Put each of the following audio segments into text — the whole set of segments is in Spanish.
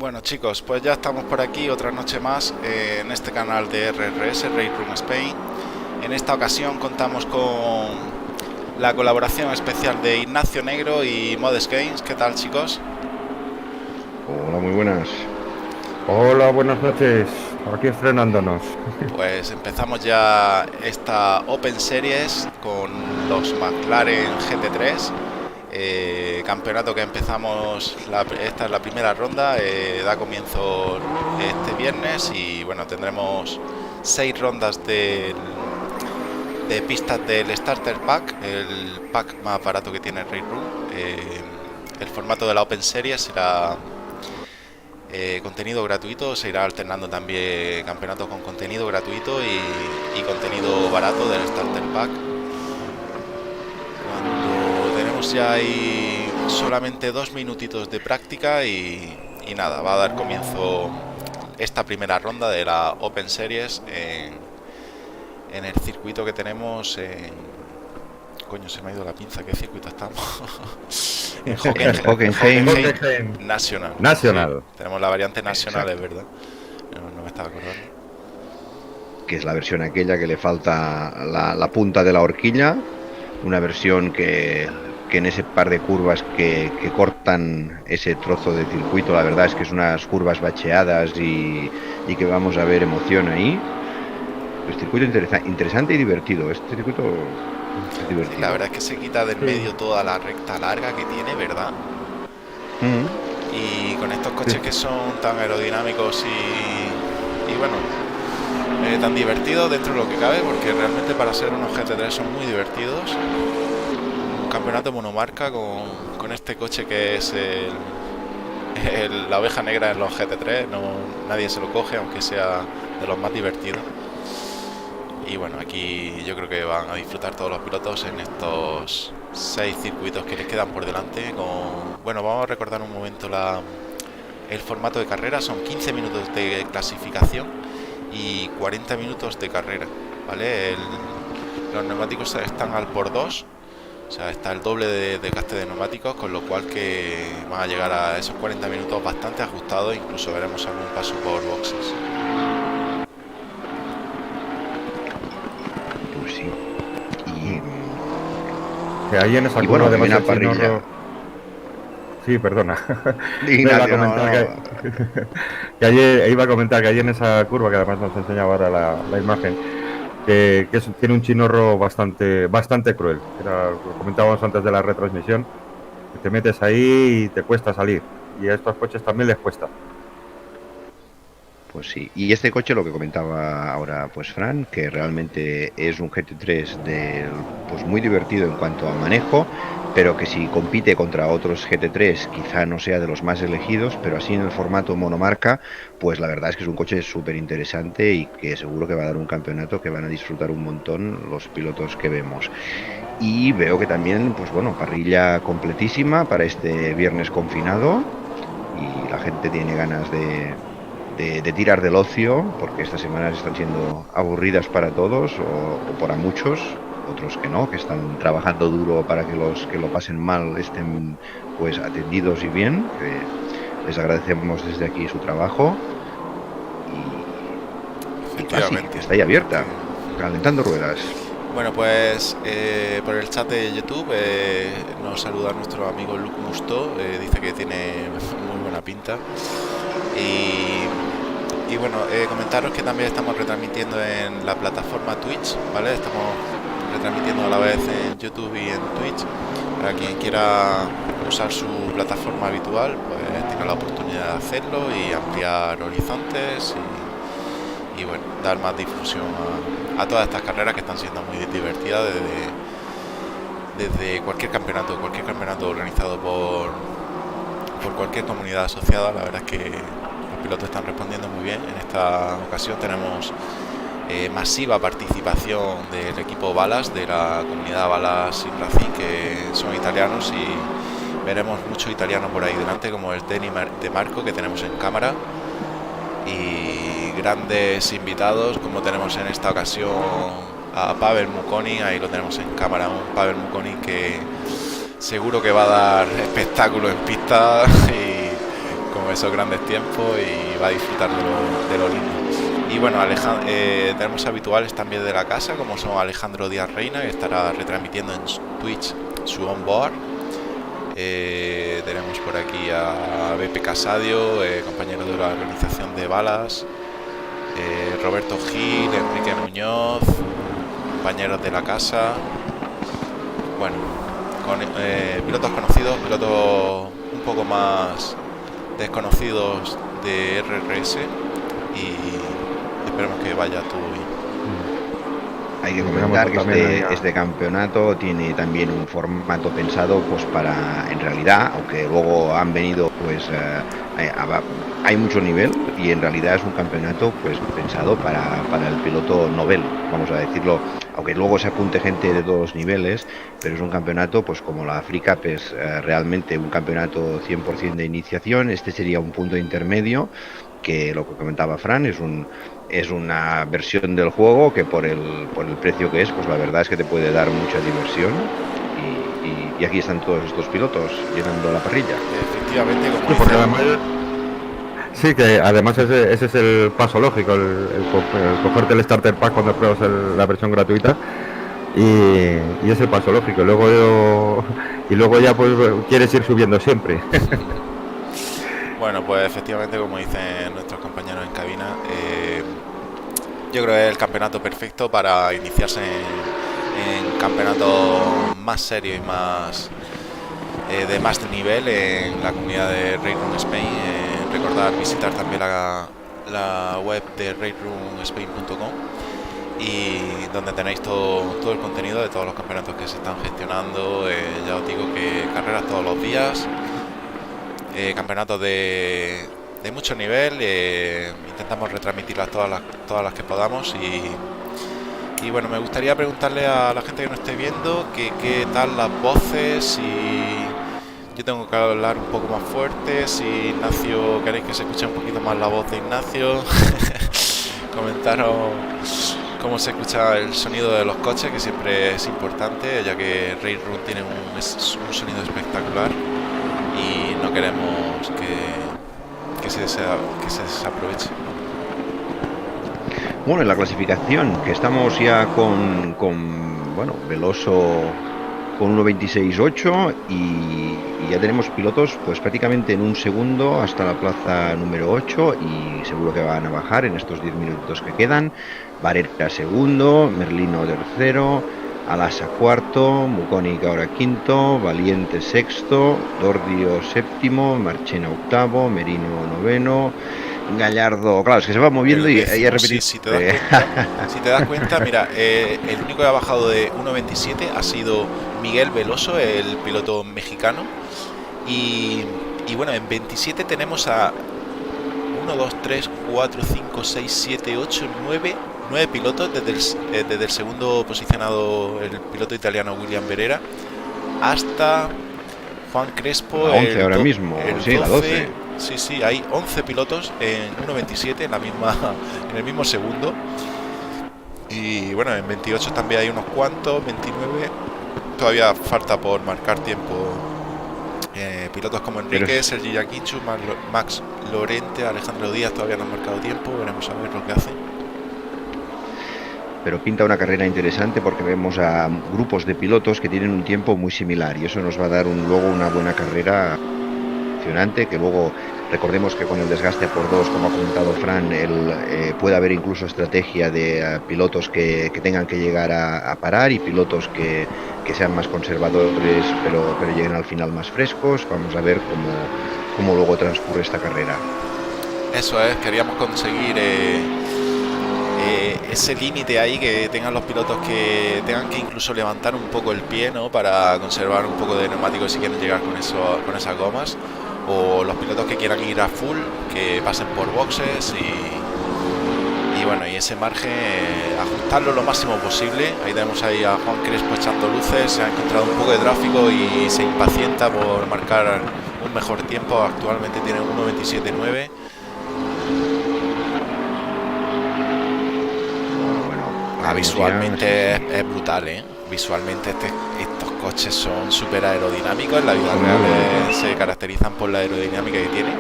Bueno chicos, pues ya estamos por aquí otra noche más en este canal de RRS, Race Room Spain. En esta ocasión contamos con la colaboración especial de Ignacio Negro y Modes Games. ¿Qué tal chicos? Hola, muy buenas. Hola, buenas noches. Aquí estrenándonos. Pues empezamos ya esta Open Series con los McLaren GT3. Campeonato que empezamos, esta es la primera ronda, da comienzo este viernes y bueno, tendremos 6 rondas de pistas del Starter Pack, el pack más barato que tiene Race Room. El formato de la Open Series será contenido gratuito, se irá alternando también campeonatos con contenido gratuito y contenido barato del Starter Pack. Cuando tenemos ya ahí solamente 2 minutitos de práctica y nada, va a dar comienzo esta primera ronda de la Open Series en el circuito que tenemos en... Coño, se me ha ido la pinza, ¿qué circuito estamos? En Hockenheim. National. Nacional. Sí, tenemos la variante nacional, Exacto. es verdad. No me estaba acordando. Que es la versión aquella que le falta la punta de la horquilla, una versión que en ese par de curvas que cortan ese trozo de circuito, la verdad es que es unas curvas bacheadas y que vamos a ver emoción ahí. El circuito interesante y divertido. Este circuito es Sí, divertido. la verdad es que se quita del medio toda la recta larga que tiene, ¿verdad? Mm. Y con estos coches que son tan aerodinámicos y bueno, tan divertidos dentro de lo que cabe, porque realmente para ser unos GT3 son muy divertidos. Un campeonato monomarca con este coche que es la oveja negra en los GT3, nadie se lo coge, aunque sea de los más divertidos. Y bueno, aquí yo creo que van a disfrutar todos los pilotos en estos 6 circuitos que les quedan por delante. Bueno, vamos a recordar un momento el formato de carrera. Son 15 minutos de clasificación y 40 minutos de carrera, ¿vale? Los neumáticos están al por 2, o sea, está el doble de gasto de neumáticos, con lo cual que van a llegar a esos 40 minutos bastante ajustados. Incluso veremos algún paso por boxes. Pues sí. Y Que ahí en esa curva bueno, además viene el a parrilla. chinorro... Sí, perdona. Ignacio, Que ayer, iba a comentar que ahí en esa curva, que además nos enseñaba ahora la imagen, que tiene un chinorro bastante cruel. Lo comentábamos antes de la retransmisión, que te metes ahí y te cuesta salir. Y a estos coches también les cuesta. Pues sí, y este coche, lo que comentaba ahora pues Fran, que realmente es un GT3 pues muy divertido en cuanto a manejo, pero que si compite contra otros GT3 quizá no sea de los más elegidos, pero así en el formato monomarca, pues la verdad es que es un coche súper interesante y que seguro que va a dar un campeonato que van a disfrutar un montón los pilotos que vemos. Y veo que también, pues bueno, parrilla completísima para este viernes confinado y la gente tiene ganas de tirar del ocio, porque estas semanas están siendo aburridas para todos o para muchos, otros que están trabajando duro para que los que lo pasen mal estén pues atendidos y bien, que les agradecemos desde aquí su trabajo y Classic, que está ahí abierta, calentando ruedas. Bueno, pues por el chat de YouTube nos saluda nuestro amigo Luke Musto, dice que tiene muy buena pinta. Y bueno, comentaros que también estamos retransmitiendo en la plataforma Twitch, ¿vale? Estamos retransmitiendo a la vez en YouTube y en Twitch. Para quien quiera usar su plataforma habitual, pues tiene la oportunidad de hacerlo y ampliar horizontes y bueno, dar más difusión a todas estas carreras que están siendo muy divertidas desde cualquier campeonato organizado por cualquier comunidad asociada. La verdad es que los pilotos están respondiendo muy bien. En esta ocasión tenemos masiva participación del equipo Balas, de la comunidad Balas Sim Racing, que son italianos, y veremos mucho italiano por ahí delante, como el Denny de Marco que tenemos en cámara, y grandes invitados como tenemos en esta ocasión a Pavel Mukoni. Ahí lo tenemos en cámara, un Pavel Mukoni que seguro que va a dar espectáculo en pista y con esos grandes tiempos y va a disfrutar de lo lindo. Y bueno, tenemos habituales también de la casa, como son Alejandro Díaz Reina, que estará retransmitiendo en Twitch su onboard. Tenemos por aquí a BP Casadio, compañero de la organización de Balas, Roberto Gil, Enrique Muñoz, compañeros de la casa. Bueno, con pilotos conocidos, pilotos un poco más desconocidos de RRS, y esperemos que vaya todo bien. Hay que comentar que este campeonato tiene también un formato pensado pues para, en realidad, aunque luego han venido pues hay mucho nivel, y en realidad es un campeonato pues pensado para el piloto novel, vamos a decirlo, aunque luego se apunte gente de todos los niveles, pero es un campeonato pues como la Africa, pues realmente un campeonato 100% de iniciación. Este sería un punto intermedio, que lo que comentaba Fran es una versión del juego que por el precio que es, pues la verdad es que te puede dar mucha diversión, y aquí están todos estos pilotos llenando la parrilla. Efectivamente, como sí, porque además, sí, que además ese es el paso lógico, el cogerte el starter pack cuando pruebas la versión gratuita, y es el paso lógico. Y luego ya pues quieres ir subiendo siempre. Bueno, pues efectivamente, como dicen nuestros compañeros en cabina, yo creo que es el campeonato perfecto para iniciarse en campeonatos más serios y más de más nivel en la comunidad de Raid Room Spain. Recordad visitar también la web de raidroomspain.com, y donde tenéis todo el contenido de todos los campeonatos que se están gestionando. Ya os digo que carreras todos los días, campeonatos de mucho nivel, intentamos retransmitirlas todas las que podamos, y bueno, me gustaría preguntarle a la gente que nos esté viendo qué tal las voces, si yo tengo que hablar un poco más fuerte, si Ignacio, queréis que se escuche un poquito más la voz de Ignacio. Comentaros cómo se escucha el sonido de los coches, que siempre es importante, ya que Raid Room tiene un sonido espectacular y no queremos que se desaproveche. Bueno, en la clasificación, que estamos ya con bueno, Veloso con 1.26.8, y ya tenemos pilotos pues prácticamente en un segundo hasta la plaza número 8, y seguro que van a bajar en estos 10 minutos que quedan. Varela segundo, Merlino tercero, Alasa cuarto, Muconic ahora quinto, Valiente sexto, Dordio séptimo, Marchena octavo, Merino noveno, Gallardo, claro, es que se va moviendo y hay repetir. Si te das cuenta, mira, el único que ha bajado de 1.27 ha sido Miguel Veloso, el piloto mexicano, y bueno, en 27 tenemos a 1, 2, 3, 4, 5, 6, 7, 8, 9 pilotos, desde el segundo posicionado, el piloto italiano William Berera, hasta Juan Crespo, la 11 ahora mismo, sí, 12, la 12. Sí, hay 11 pilotos en 1.27 en el mismo segundo. Y bueno, en 28 también hay unos cuantos, 29 todavía falta por marcar tiempo. Pilotos como Enrique, Sergi Yaquinchu, Max Lorente, Alejandro Díaz todavía no han marcado tiempo, veremos a ver lo que hacen. Pero pinta una carrera interesante, porque vemos a grupos de pilotos que tienen un tiempo muy similar, y eso nos va a dar luego una buena carrera emocionante, que luego recordemos que con el desgaste por dos, como ha comentado Fran, puede haber incluso estrategia de pilotos que tengan que llegar a parar, y pilotos que sean más conservadores pero lleguen al final más frescos. Vamos a ver cómo luego transcurre esta carrera. Eso es, queríamos conseguir ese límite ahí, que tengan los pilotos que tengan que incluso levantar un poco el pie, ¿no?, para conservar un poco de neumático si quieren llegar con esas gomas, o los pilotos que quieran ir a full, que pasen por boxes, y bueno, y ese margen ajustarlo lo máximo posible. Ahí tenemos ahí a Juan Crespo echando luces, se ha encontrado un poco de tráfico y se impacienta por marcar un mejor tiempo. Actualmente tiene 1.27.9. Visualmente es brutal, ¿eh? Visualmente estos coches son súper aerodinámicos. En la vida real se caracterizan por la aerodinámica que tienen.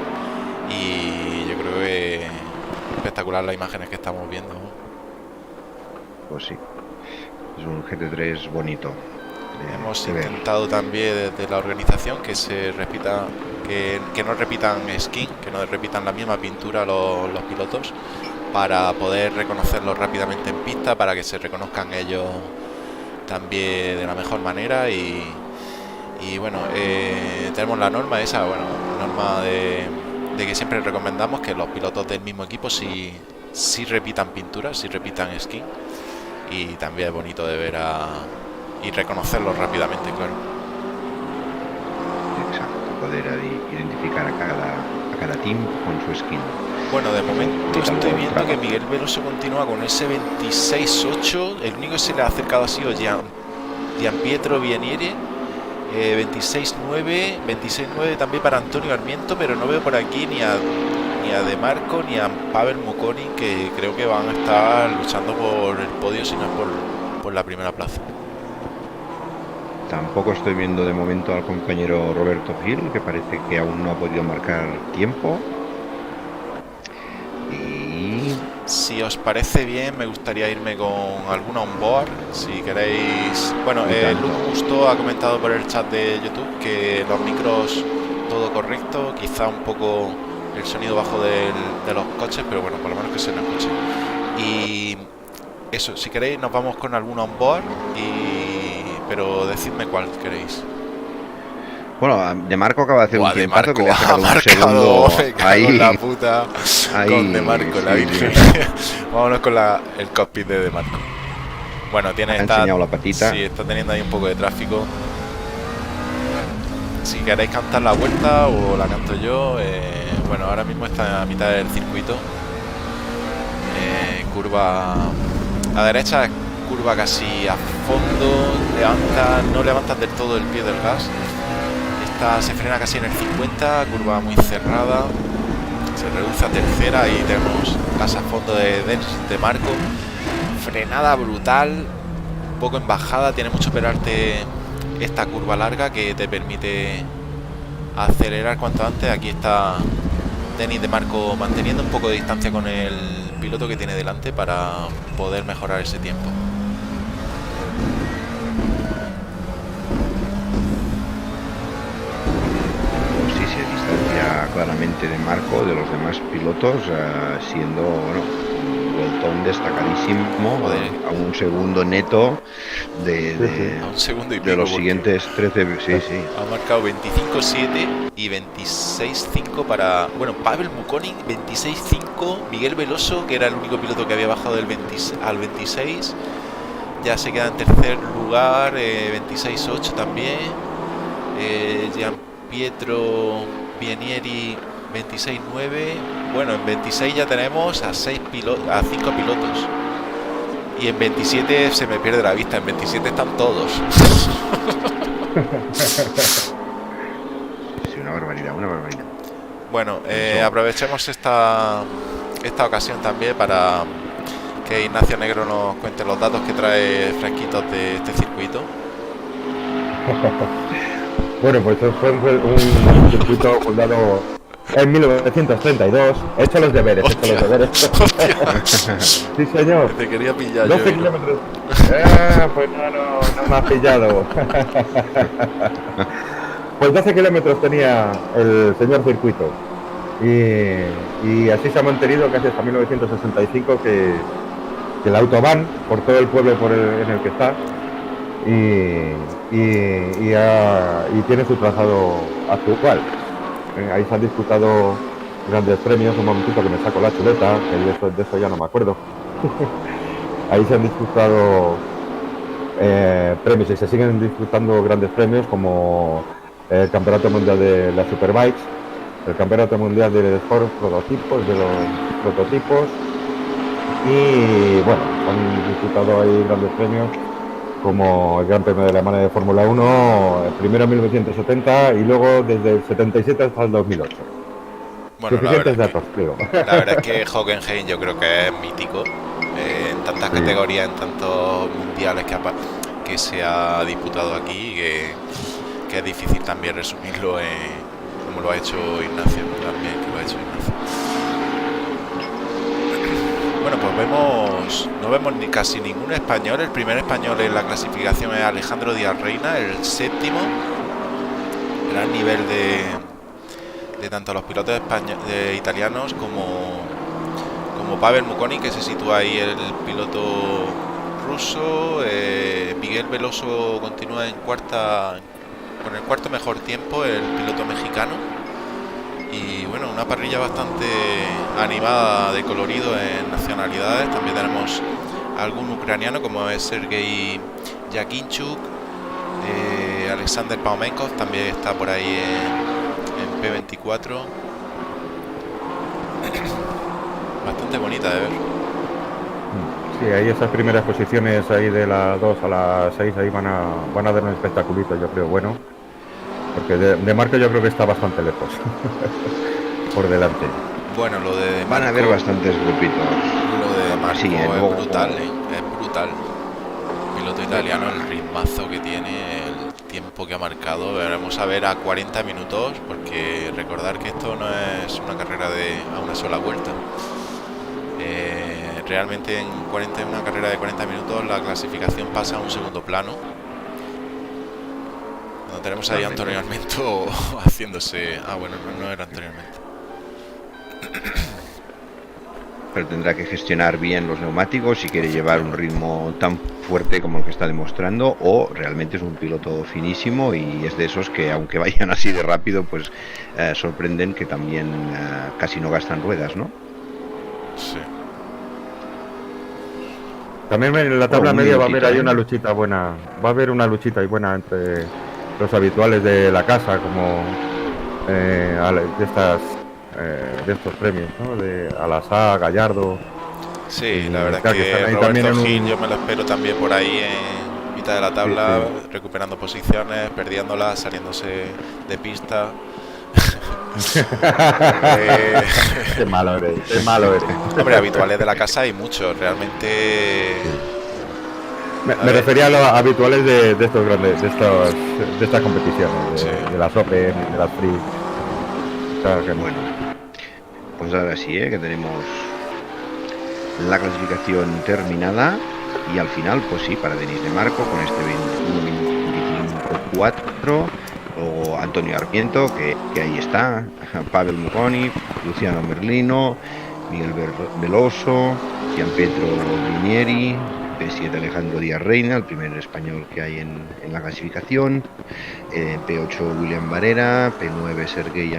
y yo creo que espectacular las imágenes que estamos viendo. Pues sí, es un GT3 bonito. Hemos de ver. intentado también desde la organización que se repita, que no repitan skin, que no repitan la misma pintura los pilotos, para poder reconocerlos rápidamente en pista, para que se reconozcan ellos también de la mejor manera. Y bueno, tenemos la norma esa, bueno, norma de que siempre recomendamos que los pilotos del mismo equipo sí repitan pinturas, sí repitan skin, y también es bonito de ver y reconocerlos rápidamente, claro. Exacto, poder identificar a cada team con su skin. Bueno, de momento Y tal estoy cual, viendo claro. que Miguel Veloso continúa con ese 26.8. El único que se le ha acercado ha sido Gianpietro Vieniere, 26.9. 26.9 también para Antonio Armiento, pero no veo por aquí ni a De Marco ni a Pavel Mukonin, que creo que van a estar luchando por el podio, si no es por la primera plaza. Tampoco estoy viendo de momento al compañero Roberto Gil, que parece que aún no ha podido marcar tiempo. Y Si os parece bien, me gustaría irme con alguna onboard, si queréis. Bueno, Luke Justo ha comentado por el chat de YouTube que los micros todo correcto, quizá un poco el sonido bajo de los coches, pero bueno, por lo menos que se nos escuche. Y eso, si queréis nos vamos con alguna onboard, pero decidme cuál queréis. bueno, De Marco acaba de hacer un De tiempazo Marco que le ha sacado ha un segundo me cago ahí. en la puta Ahí, con De Marco, la sí, Virgen. Vámonos con el cockpit de Marco. Bueno, Ha enseñado la patita. Sí, está teniendo ahí un poco de tráfico. Si queréis cantar la vuelta o la canto yo, bueno, ahora mismo está a mitad del circuito. Curva a derecha, curva casi a fondo, no levantas del todo el pie del gas. Se frena casi en el 50, curva muy cerrada, se reduce a tercera y tenemos gas a fondo de Marco. Frenada brutal, un poco en bajada, tiene mucho perarte esta curva larga que te permite acelerar cuanto antes. Aquí está Denis De Marco manteniendo un poco de distancia con el piloto que tiene delante para poder mejorar ese tiempo. Pues sí, se distancia claramente De Marco de los demás pilotos, siendo un vueltón destacadísimo. Joder. A un segundo neto A un segundo y pico, de los porque siguientes 13. Sí, sí. ha marcado 25.7 y 26.5 para, bueno, Pavel Mukonin 26.5, Miguel Veloso, que era el único piloto que había bajado del 20 al 26, ya se queda en tercer lugar, 26.8 también. Gianpietro Vienieri 26.9. Bueno, en 26 ya tenemos a 5 pilotos. Y en 27 se me pierde la vista, en 27 están todos. Sí, una barbaridad, una barbaridad. Bueno, aprovechemos esta ocasión también para que Ignacio Negro nos cuente los datos que trae fresquitos de este circuito. Bueno, pues fue un circuito fundado en 1932. He hecho los deberes, Sí, señor. Te quería pillar 12 yo. kilómetros. Pues no me has pillado. Pues 12 kilómetros tenía el señor circuito. Y así se ha mantenido casi hasta 1965, que el autobahn por todo el pueblo en el que está. Y tiene su trazado actual. Ahí se han disputado grandes premios. Un momentito que me saco la chuleta, que de eso ya no me acuerdo. Ahí se han disputado premios y se siguen disputando grandes premios, como el Campeonato Mundial de las Superbikes, el Campeonato Mundial de los prototipos, y bueno, han disputado ahí grandes premios como el Gran Premio de Alemania de Fórmula 1, primero en 1970 y luego desde el 77 hasta el 2008. Bueno, Suficientes datos, creo. La verdad es que Hockenheim yo creo que es mítico en tantas categorías, en tantos mundiales que se ha disputado aquí, que es difícil también resumirlo como lo ha hecho Ignacio también, que lo ha Aprovecho, Ignacio. Bueno, pues no vemos ni casi ningún español. El primer español en la clasificación es Alejandro Díaz Reina, el séptimo. Gran nivel de tanto los pilotos italianos como Pavel Muconi, que se sitúa ahí el piloto ruso. Miguel Veloso continúa con el cuarto mejor tiempo, el piloto mexicano. Y bueno, una parrilla bastante animada de colorido en nacionalidades. También tenemos algún ucraniano como es Sergei Yakinchuk, Alexander Paumenkov también está por ahí en P24. Bastante bonita de ver. Sí, ahí esas primeras posiciones ahí de las 2 a las 6 ahí van a dar un espectaculito, yo creo, bueno. Porque de Marco yo creo que está bastante lejos por delante. Bueno, lo de van a haber bastantes grupitos. Lo de Marco sí, es brutal, es brutal. Piloto italiano, el ritmazo que tiene, el tiempo que ha marcado. Veremos a ver a 40 minutos, porque recordar que esto no es una carrera a una sola vuelta. Realmente en una carrera de 40 minutos la clasificación pasa a un segundo plano. Tenemos ahí a Antonio Armento haciéndose... bueno, no era anteriormente. Pero tendrá que gestionar bien los neumáticos si quiere llevar un ritmo tan fuerte como el que está demostrando, o realmente es un piloto finísimo y es de esos que, aunque vayan así de rápido, pues sorprenden, que también casi no gastan ruedas, ¿no? Sí. También en la tabla media va a haber ahí una luchita buena. Va a haber una luchita y buena entre los habituales de la casa, como de estos premios, ¿no? De Alasá, Gallardo. Sí, la verdad es que Roberto Gil yo me lo espero también por ahí en mitad de la tabla, sí. Recuperando posiciones, perdiéndolas, saliéndose de pista. Qué malo eres, qué malo eres. Hombre, habituales de la casa hay muchos, realmente. Me refería a los habituales de estos grandes, de estas competiciones, sí. De las Open, de las Free. Claro que bueno, pues ahora sí, que tenemos la clasificación terminada, y al final, pues sí, para Denis de Marco con este 21-25-4, o Antonio Armiento, que ahí está, Pavel Muconi, Luciano Merlino, Miguel Veloso, Gianpietro Vinieri, P7 Alejandro Díaz Reina, el primer español que hay en la clasificación, P8 William Barrera, P9 Sergei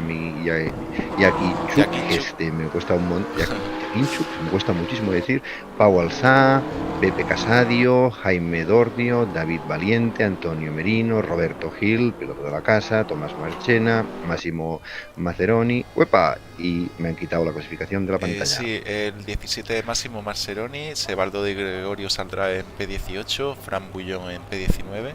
Yakinchuk, me cuesta me cuesta muchísimo decir, Pau Alsá, Pepe Casadio, Jaime Dordio, David Valiente, Antonio Merino, Roberto Gil, piloto de la casa, Tomás Marchena, Massimo Mazeroni, ¡uepa! Y me han quitado la clasificación de la pantalla. Sí, el 17 Massimo Marceroni, Sebaldo de Gregorio saldrá en P18, Fran Bullón en P19,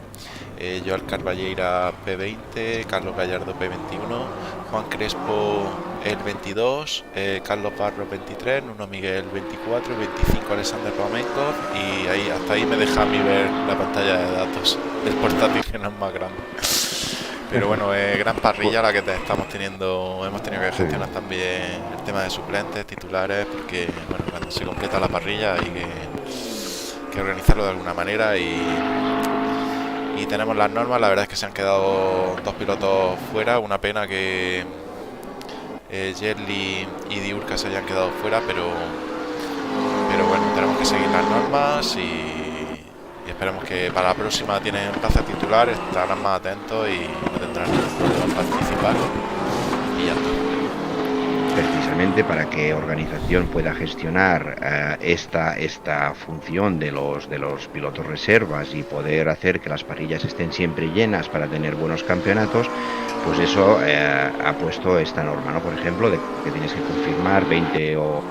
Joel Carballeira P20, Carlos Gallardo P21, Juan Crespo el 22, Carlos Barro 23, Nuno Miguel 24, 25 Alexander Paumenkov, y hasta ahí me deja a mí ver la pantalla de datos del portátil, que no es más grande. Pero bueno, gran parrilla la que estamos teniendo. Hemos tenido que gestionar también el tema de suplentes, titulares, porque bueno, cuando se completa la parrilla hay que organizarlo de alguna manera, y tenemos las normas. La verdad es que se han quedado dos pilotos fuera, una pena que Yerli y Diurca se hayan quedado fuera, pero bueno, tenemos que seguir las normas y esperemos que para la próxima tienen plaza titular, estarán más atentos y no tendrán problema para participar, y ya está. Precisamente para que organización pueda gestionar esta función de los pilotos reservas y poder hacer que las parrillas estén siempre llenas para tener buenos campeonatos, pues eso ha puesto esta norma, ¿no? Por ejemplo, de que tienes que confirmar 20 o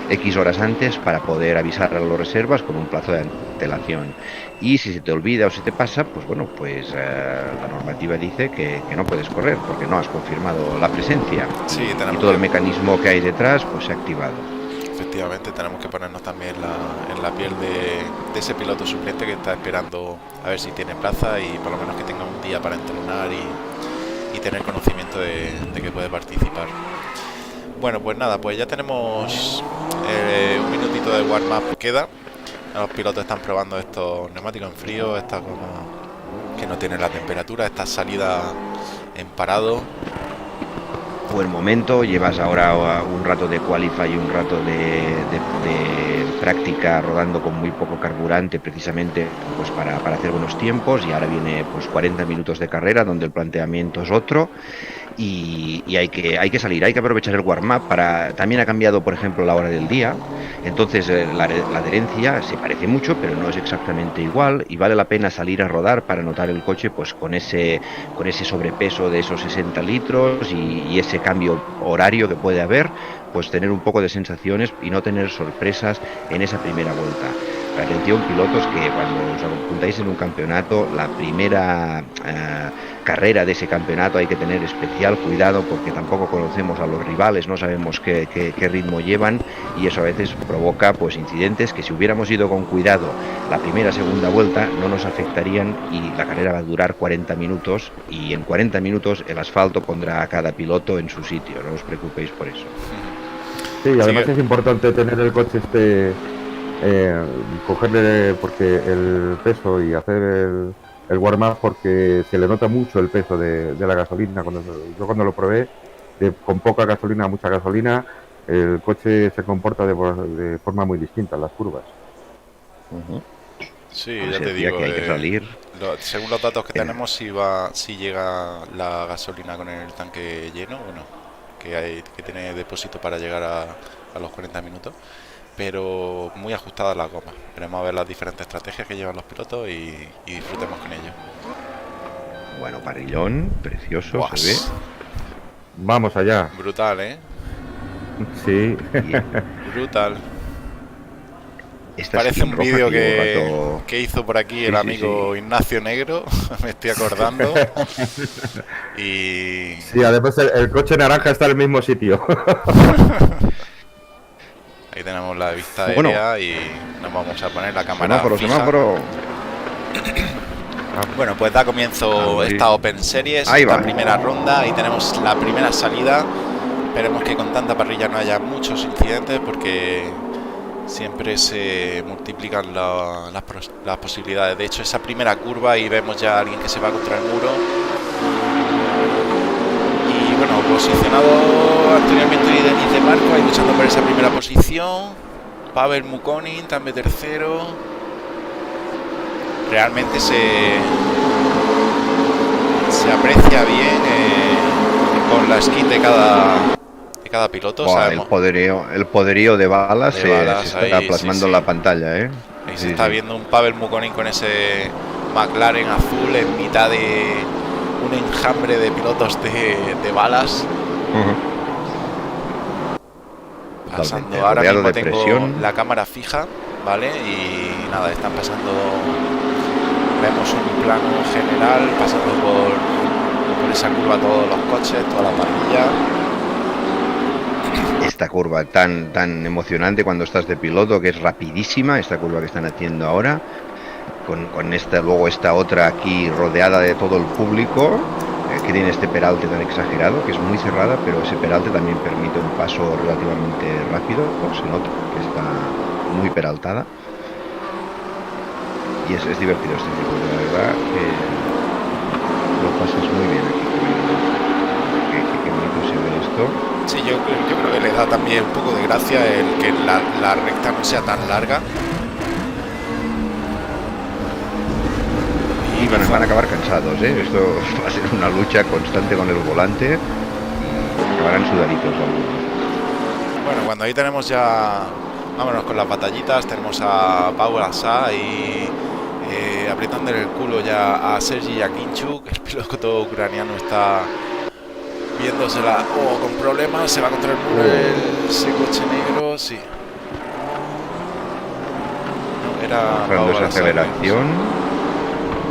X horas antes para poder avisar a los reservas con un plazo de antelación. Y si se te olvida o se te pasa, pues bueno, pues la normativa dice que no puedes correr porque no has confirmado la presencia. Sí, y todo el mecanismo que hay detrás pues se ha activado. Efectivamente, tenemos que ponernos también en la piel de ese piloto suplente que está esperando a ver si tiene plaza, y por lo menos que tenga un día para entrenar y tener conocimiento de que puede participar. Bueno, pues nada, pues ya tenemos un minutito de warm-up queda. Los pilotos están probando estos neumáticos en frío, esta goma que no tiene la temperatura, esta salida en parado. Buen momento, llevas ahora un rato de qualify y un rato de práctica rodando con muy poco carburante, precisamente pues para hacer buenos tiempos, y ahora viene pues 40 minutos de carrera donde el planteamiento es otro. Y hay que salir, hay que aprovechar el warm-up para... También ha cambiado, por ejemplo, la hora del día, entonces la adherencia se parece mucho, pero no es exactamente igual, y vale la pena salir a rodar para notar el coche pues con ese sobrepeso de esos 60 litros y ese cambio horario que puede haber, pues tener un poco de sensaciones y no tener sorpresas en esa primera vuelta. Atención, pilotos, que cuando os apuntáis en un campeonato, la primera carrera de ese campeonato hay que tener especial cuidado, porque tampoco conocemos a los rivales, no sabemos qué ritmo llevan, y eso a veces provoca pues incidentes que, si hubiéramos ido con cuidado la primera segunda vuelta, no nos afectarían, y la carrera va a durar 40 minutos, y en 40 minutos el asfalto pondrá a cada piloto en su sitio, no os preocupéis por eso. Sí, además es importante tener el coche cogerle, porque el peso, y hacer el warm-up, porque se le nota mucho el peso de la gasolina. Yo cuando lo probé, con poca gasolina, mucha gasolina, el coche se comporta de forma muy distinta en las curvas. Sí, Pues ya te decía digo, que hay que salir. según los datos que tenemos, si llega la gasolina con el tanque lleno, bueno, que tiene depósito para llegar a los 40 minutos, pero muy ajustadas las gomas. Veremos a ver las diferentes estrategias que llevan los pilotos y disfrutemos con ello. Bueno, parrillón, precioso. Buah, Se ve. Vamos allá. brutal, ¿eh? Sí. Brutal. Esta Parece skin un roja vídeo llevo rato- que hizo por aquí Sí, el sí, amigo sí. Ignacio Negro, me estoy acordando. Y Sí, además el coche naranja está en el mismo sitio. ahí tenemos la vista Bueno. aérea y nos vamos a poner la cámara Semáforo, fija. semáforo. Bueno, pues da comienzo Ahí. esta Open Series, Ahí esta va. primera ronda, y tenemos la primera salida. Esperemos que con tanta parrilla no haya muchos incidentes, porque siempre se multiplican las posibilidades. De hecho, esa primera curva, y vemos ya a alguien que se va contra el muro. Y bueno, posicionado anteriormente Denis de Marco, ahí luchando por esa primera posición. Pavel Mukonin también tercero. Realmente se aprecia bien con la skin de cada piloto. Buah, Sabemos, el poderío de balas, De balas, se está ahí, plasmando sí, en sí. la pantalla, ¿eh? ahí Sí, se está sí. viendo un Pavel Mukonin con ese McLaren azul en mitad de un enjambre de pilotos de balas. Ujú. Pasando, Totalmente, ahora rodeado mismo de tengo presión. la cámara fija, ¿vale? Y nada, están pasando, vemos un plano general, pasando por esa curva todos los coches, toda la parrilla. Esta curva tan emocionante cuando estás de piloto, que es rapidísima, esta curva que están haciendo ahora, con esta otra aquí rodeada de todo el público, que tiene este peralte tan exagerado, que es muy cerrada, pero ese peralte también permite un paso relativamente rápido, se nota que está muy peraltada, y es divertido este circuito, la verdad, que lo pasas muy bien aquí. Qué bonito se ve esto. Sí, yo creo que le da también un poco de gracia el que la recta no sea tan larga. Y van a acabar cansados, ¿eh? Esto va a ser una lucha constante con el volante. Acabarán sudaditos algunos. Bueno, cuando ahí tenemos ya, vámonos con las batallitas, tenemos a Paul Asa y apretándole el culo ya a Sergei Yakinchuk. El piloto ucraniano está viéndosela con problemas, se va contra el muro ese coche negro, sí. Era Cuando Paul esa Asa, aceleración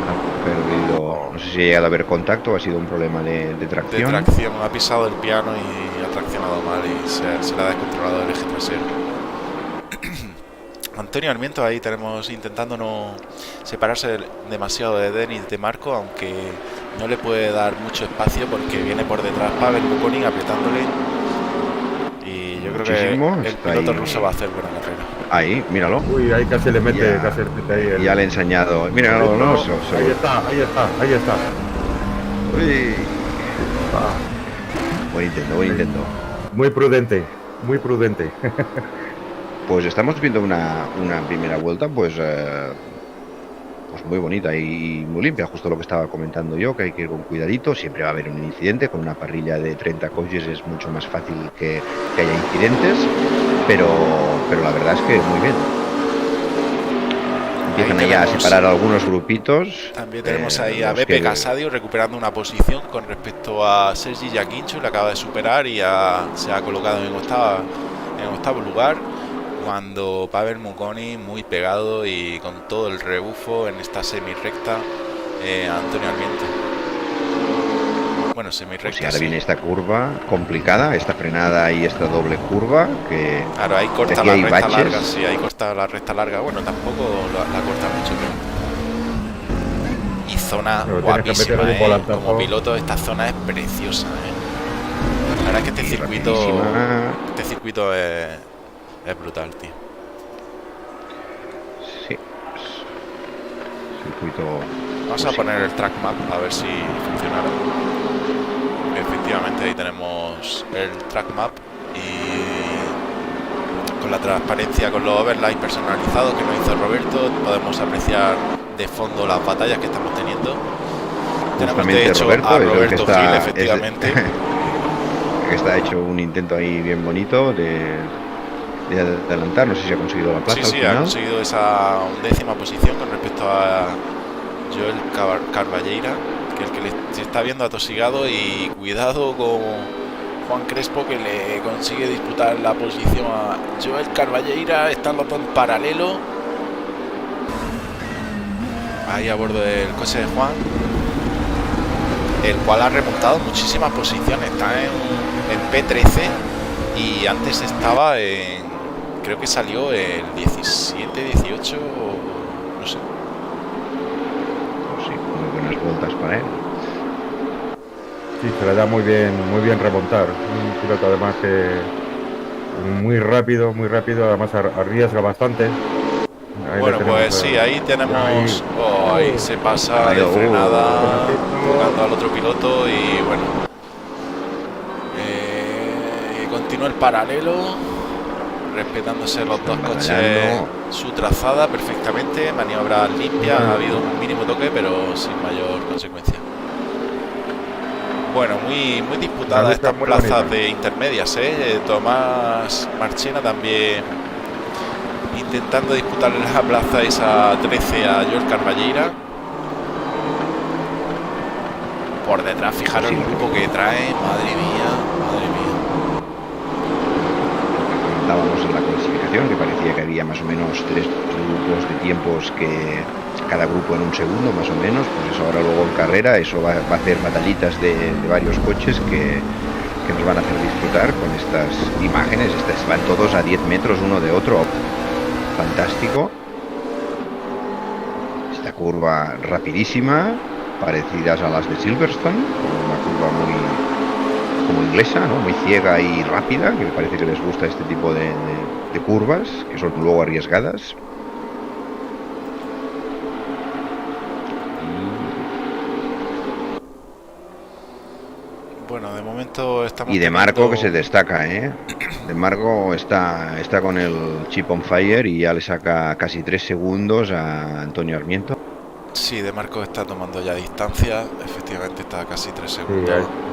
ha perdido, no sé si ha llegado a haber contacto o ha sido un problema de de tracción. tracción, ha pisado el piano y ha traccionado mal y se le ha descontrolado el eje trasero. Antonio Armiento ahí tenemos intentando no separarse demasiado de Denis de Marco, aunque no le puede dar mucho espacio porque viene por detrás Pavel Mukonin apretándole, y Yo creo muchísimo. que el Está piloto ahí, ruso va a hacer buena carrera. ahí, míralo. Uy, ahí casi le mete, Ya, casi le mete ahí el... ya le he enseñado. Míralo, no, Ahí está, ahí está, ahí está. Uy, Ah, buen intento, buen intento. muy prudente, muy prudente. Pues estamos viendo una primera vuelta, pues muy bonita y muy limpia, justo lo que estaba comentando yo, que hay que ir con cuidadito, siempre va a haber un incidente, con una parrilla de 30 coches es mucho más fácil que haya incidentes, pero la verdad es que muy bien. Empiezan Ahí ya a tenemos- separar algunos grupitos. También tenemos ahí a los Beppe que- Casadio recuperando una posición con respecto a Sergi Jaquincho, le acaba de superar y se ha colocado en octavo lugar, cuando Pavel Muconi muy pegado y con todo el rebufo en esta semi-recta a Antonio Armiento. Bueno, Pues semi-recta, ahora sí. viene esta curva complicada, esta frenada y esta doble curva que Claro, ahí corta decía la hay recta baches. larga, sí, ahí corta la recta larga. Bueno, tampoco la corta mucho, pero... Y zona Pero tienes que guapísima, meter un volantazo. Como piloto esta zona es preciosa, La verdad es que Y rapidísima. este circuito es brutal, tío. Sí, circuito. Vamos pues a sí. poner el track map a ver si funciona. Efectivamente ahí tenemos el track map y con la transparencia, con los overlays personalizados que nos hizo Roberto, podemos apreciar de fondo las batallas que estamos teniendo. Tenemos de Justamente hecho Roberto, a es el que Roberto está- Gil, es- efectivamente. que está hecho un intento ahí bien bonito de adelantar, no sé si ha conseguido la plaza Sí, al sí, final. ha conseguido esa 11ª posición con respecto a Joel Carballeira, que es el que se está viendo atosigado, y cuidado con Juan Crespo, que le consigue disputar la posición a Joel Carballeira. Están los dos en paralelo ahí a bordo del coche de Juan, el cual ha remontado muchísimas posiciones. Está en P13 y antes estaba creo que salió el 17, 18, no sé. Pues sí, muy buenas vueltas para él. Sí, se le da muy bien remontar. Un piloto además que muy rápido, además arriesga bastante. Ahí Bueno, le tenemos, pues sí, ahí tenemos. ahí. Ahí se pasa Ahí, de frenada, poquito. tocando al otro piloto y bueno. Continúa el paralelo, respetándose los dos coches batallando. su trazada perfectamente, maniobras limpias, ha habido un mínimo toque, pero sin mayor consecuencia. Bueno, muy La disputada lucha estas muy plazas bonita. de intermedias, Tomás Marchena también intentando disputarle la plaza esa 13 a Joel Carballeira. Por detrás, fijaros Sí. el grupo que trae, madre mía, madre mía. Comentábamos en la clasificación que parecía que había más o menos 3 grupos de tiempos, que cada grupo en un segundo más o menos. Pues eso ahora luego en carrera eso va a hacer batallitas de varios coches que nos van a hacer disfrutar con estas imágenes. Van todos a 10 metros uno de otro, fantástico. Esta curva rapidísima, parecidas a las de Silverstone, una curva muy como inglesa, ¿no? Muy ciega y rápida, que me parece que les gusta este tipo de curvas, que son luego arriesgadas. Bueno, de momento estamos Y de Marco, que se teniendo- destaca, ¿eh? De Marco está con el chip on fire y ya le saca casi 3 segundos a Antonio Armiento. Sí, de Marcos está tomando ya distancia, efectivamente está a casi 3 Sí, segundos.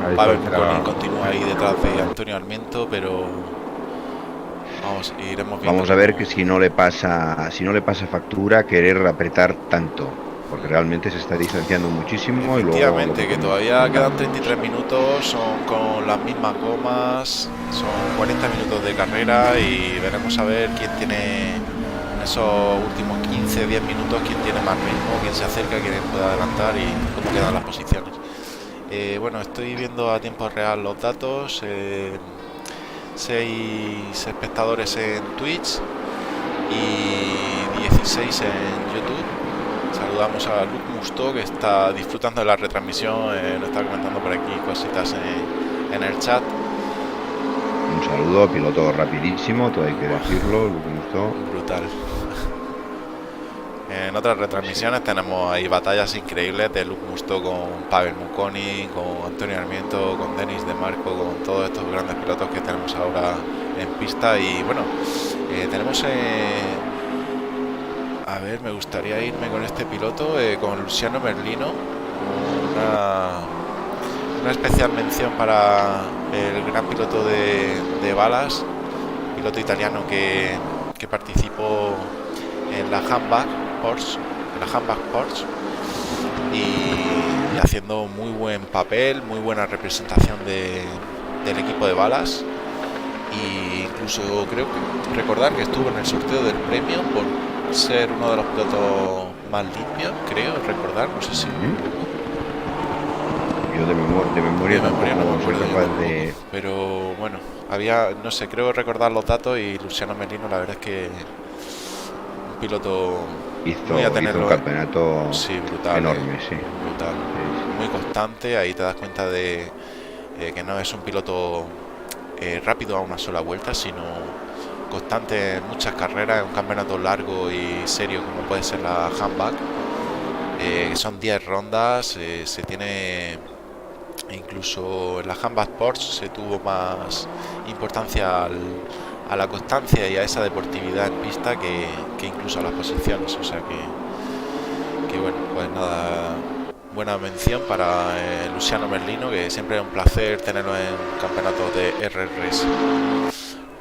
ahí Pavel será- Muconi continúa ahí detrás de Antonio Armiento, pero vamos, iremos viendo. Vamos a ver cómo- que si no le pasa factura querer apretar tanto, porque realmente se está distanciando muchísimo. Y luego Efectivamente, que todavía quedan 33 minutos, son con las mismas gomas, son 40 minutos de carrera y veremos a ver quién tiene en esos últimos 15-10 minutos, quién tiene más ritmo, quién se acerca, quién puede adelantar y cómo quedan las posiciones. Bueno, estoy viendo a tiempo real los datos, 6 espectadores en Twitch y 16 en YouTube. Saludamos a Luc Musto, que está disfrutando de la retransmisión, nos está comentando por aquí cositas en el chat. un saludo, piloto rapidísimo, todo hay que decirlo, Luke Musto. Brutal. En otras retransmisiones tenemos ahí batallas increíbles de Luke Musto con Pavel Mukoni, con Antonio Armiento, con Denis De Marco, con todos estos grandes pilotos que tenemos ahora en pista. Y bueno, tenemos... a ver, me gustaría irme con este piloto, con Luciano Merlino. Una especial mención para el gran piloto de balas, piloto italiano que participó en la Handbag Porsche, y haciendo muy buen papel, muy buena representación del equipo de balas. Y incluso creo que recordar que estuvo en el sorteo del premio por ser uno de los pilotos más limpios, creo recordar, no sé si yo de memoria no me tampoco soy acuerdo yo capaz tampoco, de... pero bueno, había, no sé, creo recordar los datos. Y Luciano Merlino, la verdad es que un piloto hizo muy a tenerlo, un campeonato sí, brutal, enorme, sí. brutal, muy constante. Ahí te das cuenta de que no es un piloto rápido a una sola vuelta, sino constante en muchas carreras, en un campeonato largo y serio como puede ser la Handbag. Son 10 rondas, se tiene... Incluso en la Handbag Porsche se tuvo más importancia a la constancia y a esa deportividad en pista que incluso a las posiciones. O sea que bueno, pues nada, buena mención para Luciano Merlino, que siempre es un placer tenerlo en campeonatos de RRS.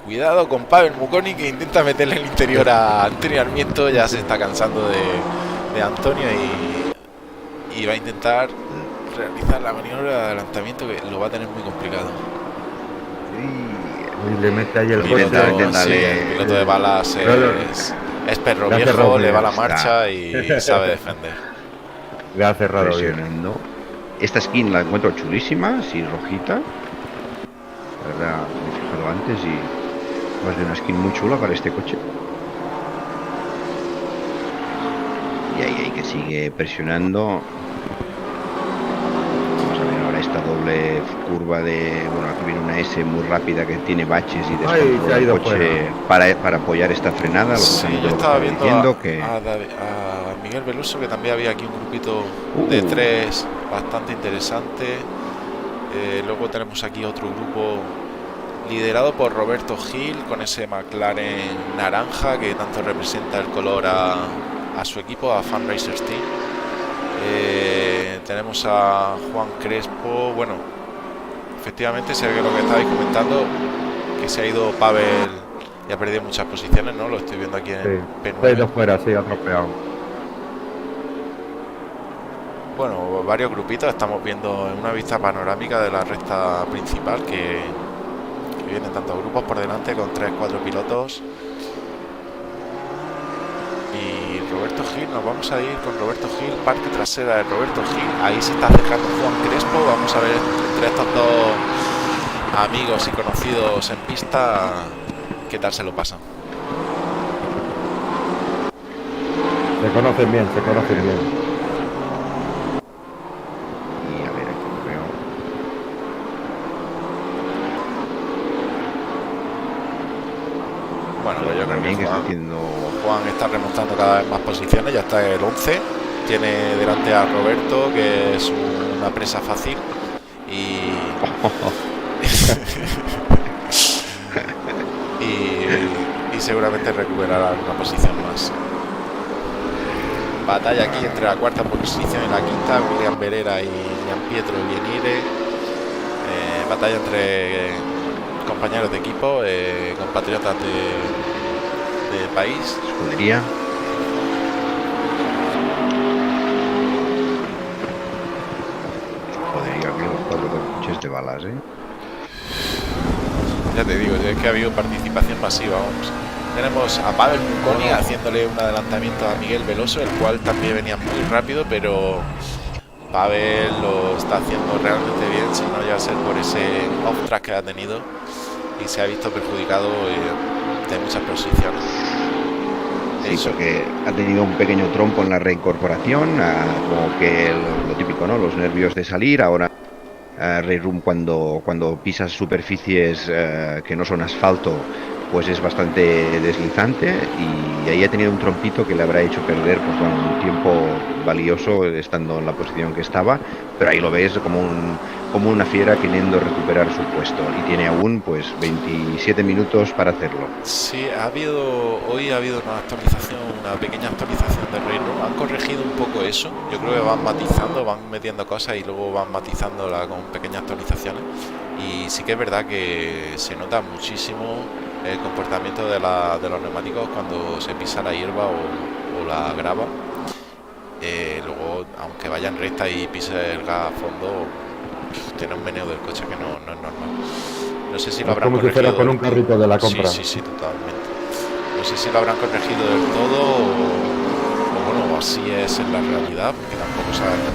Cuidado con Pavel Mukoni, que intenta meterle el interior a Antonio Armiento. Ya se está cansando de Antonio y va a intentar realizar la maniobra de adelantamiento, que lo va a tener muy complicado. Y le mete ahí el Intenta, coche. Sí, el piloto de balas es perro Le hace viejo, rojo, le va la está. marcha y sabe defender. Le ha cerrado bien. Presionando. Esta skin la encuentro chulísima, sí, rojita. La verdad, me he fijado antes y más de una skin muy chula para este coche. Y ahí que sigue presionando. Vamos a ver ahora esta doble curva de... Bueno, aquí viene una S muy rápida que tiene baches y Ay, se ha descontrola el ido coche para apoyar esta frenada. Sí, yo lo que estaba viendo diciendo que... a Miguel Veloso, que también había aquí un grupito de 3 bastante interesante. Luego tenemos aquí otro grupo liderado por Roberto Gil, con ese McLaren naranja que tanto representa el color a su equipo, a Fan Racers Team. Tenemos a Juan Crespo. Bueno, efectivamente se ve lo que estabais comentando, que se ha ido Pavel y ha perdido muchas posiciones, ¿no? Lo estoy viendo aquí en Sí, P9. se ha ido fuera, sí, ha tropeado. Bueno, varios grupitos estamos viendo en una vista panorámica de la recta principal, que vienen tantos grupos por delante con 3-4 pilotos. Y Roberto Gil, nos vamos a ir con Roberto Gil, parte trasera de Roberto Gil. Ahí se está acercando Juan Crespo. Vamos a ver entre estos dos amigos y conocidos en pista qué tal se lo pasan. Se conocen bien, se conocen bien. Y a ver, aquí lo veo. Bueno, pues yo creo También que que está haciendo... Juan está remontando cada vez más posiciones, ya está el 11. Tiene delante a Roberto, que es una presa fácil. Y seguramente recuperará alguna posición más. Batalla aquí entre la cuarta posición y la quinta, William Berera y Gianpietro Vienire. Batalla entre compañeros de equipo, compatriotas de país. Escudería. Escudería, aquí los 4 coches de balas, ¿eh? Ya te digo, es que ha habido participación masiva, vamos. Tenemos a Pavel Mukoni haciéndole un adelantamiento a Miguel Veloso, el cual también venía muy rápido, pero Pavel lo está haciendo realmente bien, si no ya ser por ese off-track que ha tenido y se ha visto perjudicado de muchas posiciones. Sí, porque ha tenido un pequeño trompo en la reincorporación, como que lo típico, ¿no? Los nervios de salir, ahora Ray Room cuando pisas superficies que no son asfalto, pues es bastante deslizante, y ahí ha tenido un trompito que le habrá hecho perder pues bueno, un tiempo valioso estando en la posición que estaba, pero ahí lo ves como una fiera queriendo recuperar su puesto, y tiene aún pues 27 minutos para hacerlo. Sí, hoy ha habido una pequeña actualización de Railroad. Han corregido un poco eso. Yo creo que van matizando, van metiendo cosas y luego van matizándola con pequeñas actualizaciones. Y sí que es verdad que se nota muchísimo el comportamiento de los neumáticos cuando se pisa la hierba o la grava. Luego, aunque vayan recta y pise el gas a fondo, tiene un meneo del coche que no es normal. No sé si lo Es habrán como si fuera corregido con un carrito de la Sí, compra. sí, totalmente. No sé si lo habrán corregido del todo o bueno, o así es en la realidad, porque tampoco sabemos.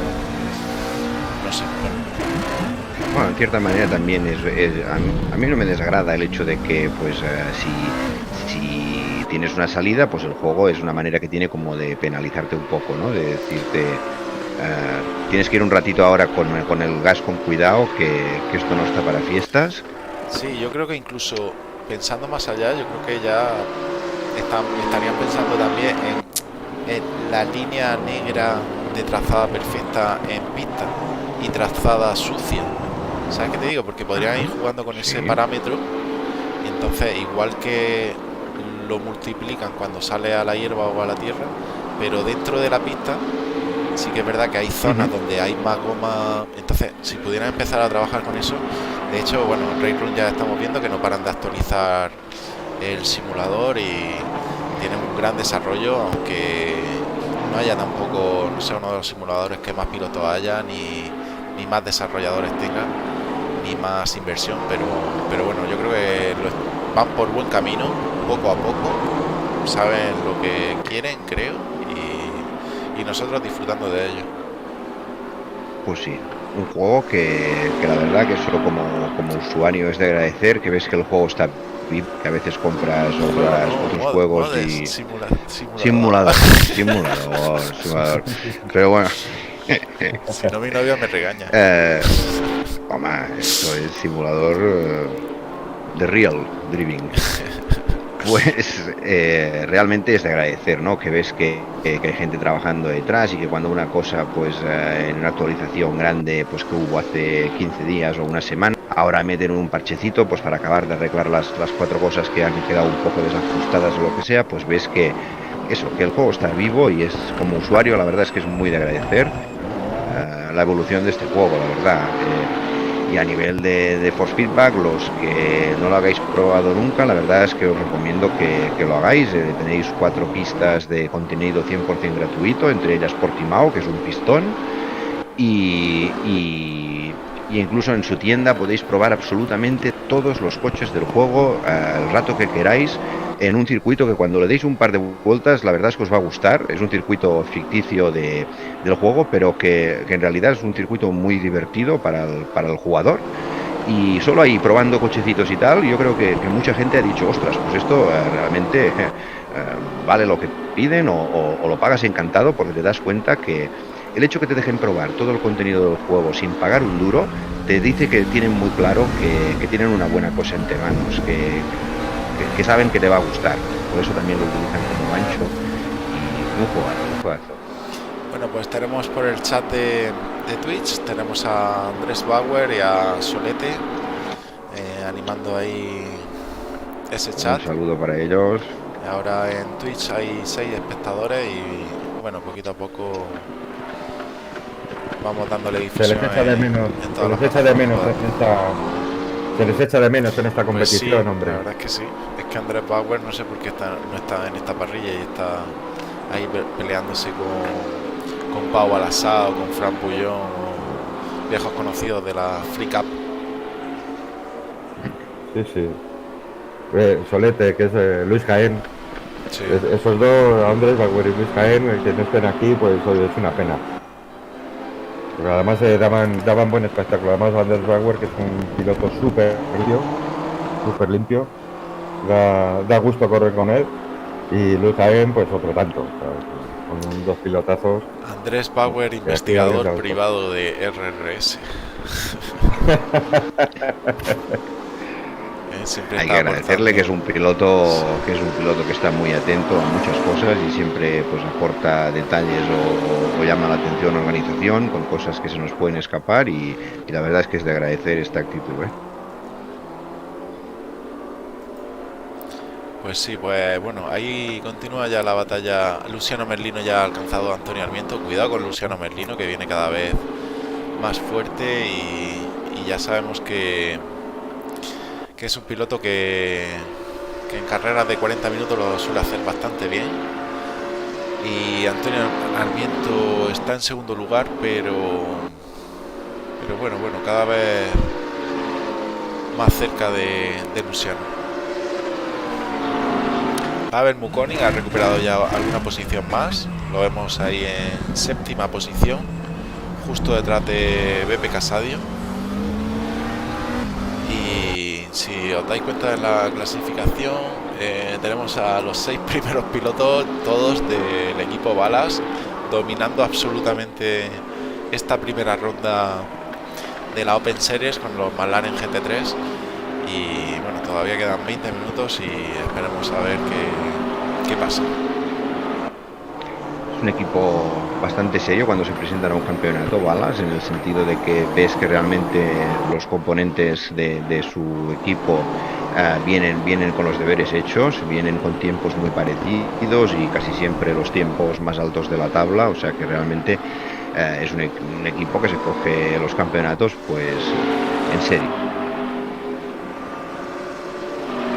No sé. Bueno, en cierta manera también a mí no me desagrada el hecho de que pues si tienes una salida, pues el juego es una manera que tiene como de penalizarte un poco, ¿no? De decirte, tienes que ir un ratito ahora con el gas con cuidado, que esto no está para fiestas. Sí, yo creo que incluso pensando más allá, yo creo que ya estarían pensando también en la línea negra de trazada perfecta en pista y trazada sucia. ¿Sabes qué te digo? Porque podrían ir jugando con ese Sí. parámetro y entonces igual que lo multiplican cuando sale a la hierba o a la tierra, pero dentro de la pista sí que es verdad que hay zonas donde hay más goma. Entonces, si pudieran empezar a trabajar con eso, de hecho, bueno, en Railroad ya estamos viendo que no paran de actualizar el simulador y tienen un gran desarrollo, aunque no haya tampoco, no sea uno de los simuladores que más pilotos haya, ni más desarrolladores tengan, ni más inversión, pero bueno, yo creo que van por buen camino, poco a poco, saben lo que quieren, creo, y nosotros disfrutando de ello. Pues sí, un juego que la verdad que solo como usuario es de agradecer, que ves que el juego está vivo, que a veces compras otros juegos y Simulador. simulador. Pero bueno, Si no, mi novia me regaña. esto es simulador de real driving. Pues realmente es de agradecer, ¿no? Que ves que hay gente trabajando detrás, y que cuando una cosa, pues en una actualización grande, pues que hubo hace 15 días o una semana, ahora meten un parchecito, pues para acabar de arreglar las 4 cosas que han quedado un poco desajustadas o lo que sea, pues ves que el juego está vivo, y es, como usuario, la verdad es que es muy de agradecer la evolución de este juego, la verdad. Y a nivel de force feedback, los que no lo habéis probado nunca, la verdad es que os recomiendo que lo hagáis. Tenéis 4 pistas de contenido 100% gratuito, entre ellas Portimao, que es un pistón, y incluso en su tienda podéis probar absolutamente todos los coches del juego el rato que queráis, en un circuito que cuando le deis un par de vueltas, la verdad es que os va a gustar. Es un circuito ficticio del juego, pero que en realidad es un circuito muy divertido para el jugador. Y solo ahí probando cochecitos y tal, yo creo que mucha gente ha dicho, ostras, pues esto realmente vale lo que piden, o lo pagas encantado, porque te das cuenta que el hecho que te dejen probar todo el contenido del juego sin pagar un duro, te dice que tienen muy claro que tienen una buena cosa entre manos, que saben que te va a gustar. Por eso también lo utilizan como gancho, y un juegazo. Bueno, pues tenemos por el chat de Twitch, tenemos a Andrés Bauer y a Solete animando ahí ese chat. Un saludo para ellos. Ahora en Twitch hay 6 espectadores y bueno, poquito a poco vamos dándole difusión. Se les echa de menos, se les echa de menos en esta competición, pues sí, hombre. La verdad es que sí. Es que Andrés Bauer no sé por qué no está en esta parrilla y está ahí peleándose con Pau Alasá o con Fran Pullón, o viejos conocidos de la Free Cup. Sí. Solete, que es Luis Jaén. Sí. Esos dos, Andrés Bauer y Luis Jaén, que no estén aquí, pues es una pena. Pero además daban buen espectáculo. Además, Andrés Bauer, que es un piloto súper limpio, da gusto correr con él. Y Luis Jaén, pues otro tanto. O sea, con 2 pilotazos. Andrés Bauer, investigador privado de RRS. Siempre Hay está que agradecerle aportando. que es un piloto que está muy atento a muchas cosas y siempre pues aporta detalles o llama la atención a la organización con cosas que se nos pueden escapar y la verdad es que es de agradecer esta actitud, ¿eh? Pues sí, pues bueno, ahí continúa ya la batalla. Luciano Merlino ya ha alcanzado a Antonio Armiento. Cuidado con Luciano Merlino, que viene cada vez más fuerte y ya sabemos que es un piloto que en carreras de 40 minutos lo suele hacer bastante bien. Y Antonio Armiento está en segundo lugar, pero bueno, cada vez más cerca de Luciano. Pavel Mukonin ha recuperado ya alguna posición más. Lo vemos ahí en séptima posición, justo detrás de Beppe Casadio. Y si os dais cuenta de la clasificación, tenemos a los 6 primeros pilotos, todos del equipo Balas, dominando absolutamente esta primera ronda de la Open Series con los McLaren GT3. Y bueno, todavía quedan 20 minutos y esperemos a ver qué pasa. Es un equipo bastante serio cuando se presentan a un campeonato, Balas, en el sentido de que ves que realmente los componentes de su equipo vienen con los deberes hechos, vienen con tiempos muy parecidos y casi siempre los tiempos más altos de la tabla, o sea que realmente es un equipo que se coge los campeonatos pues en serio.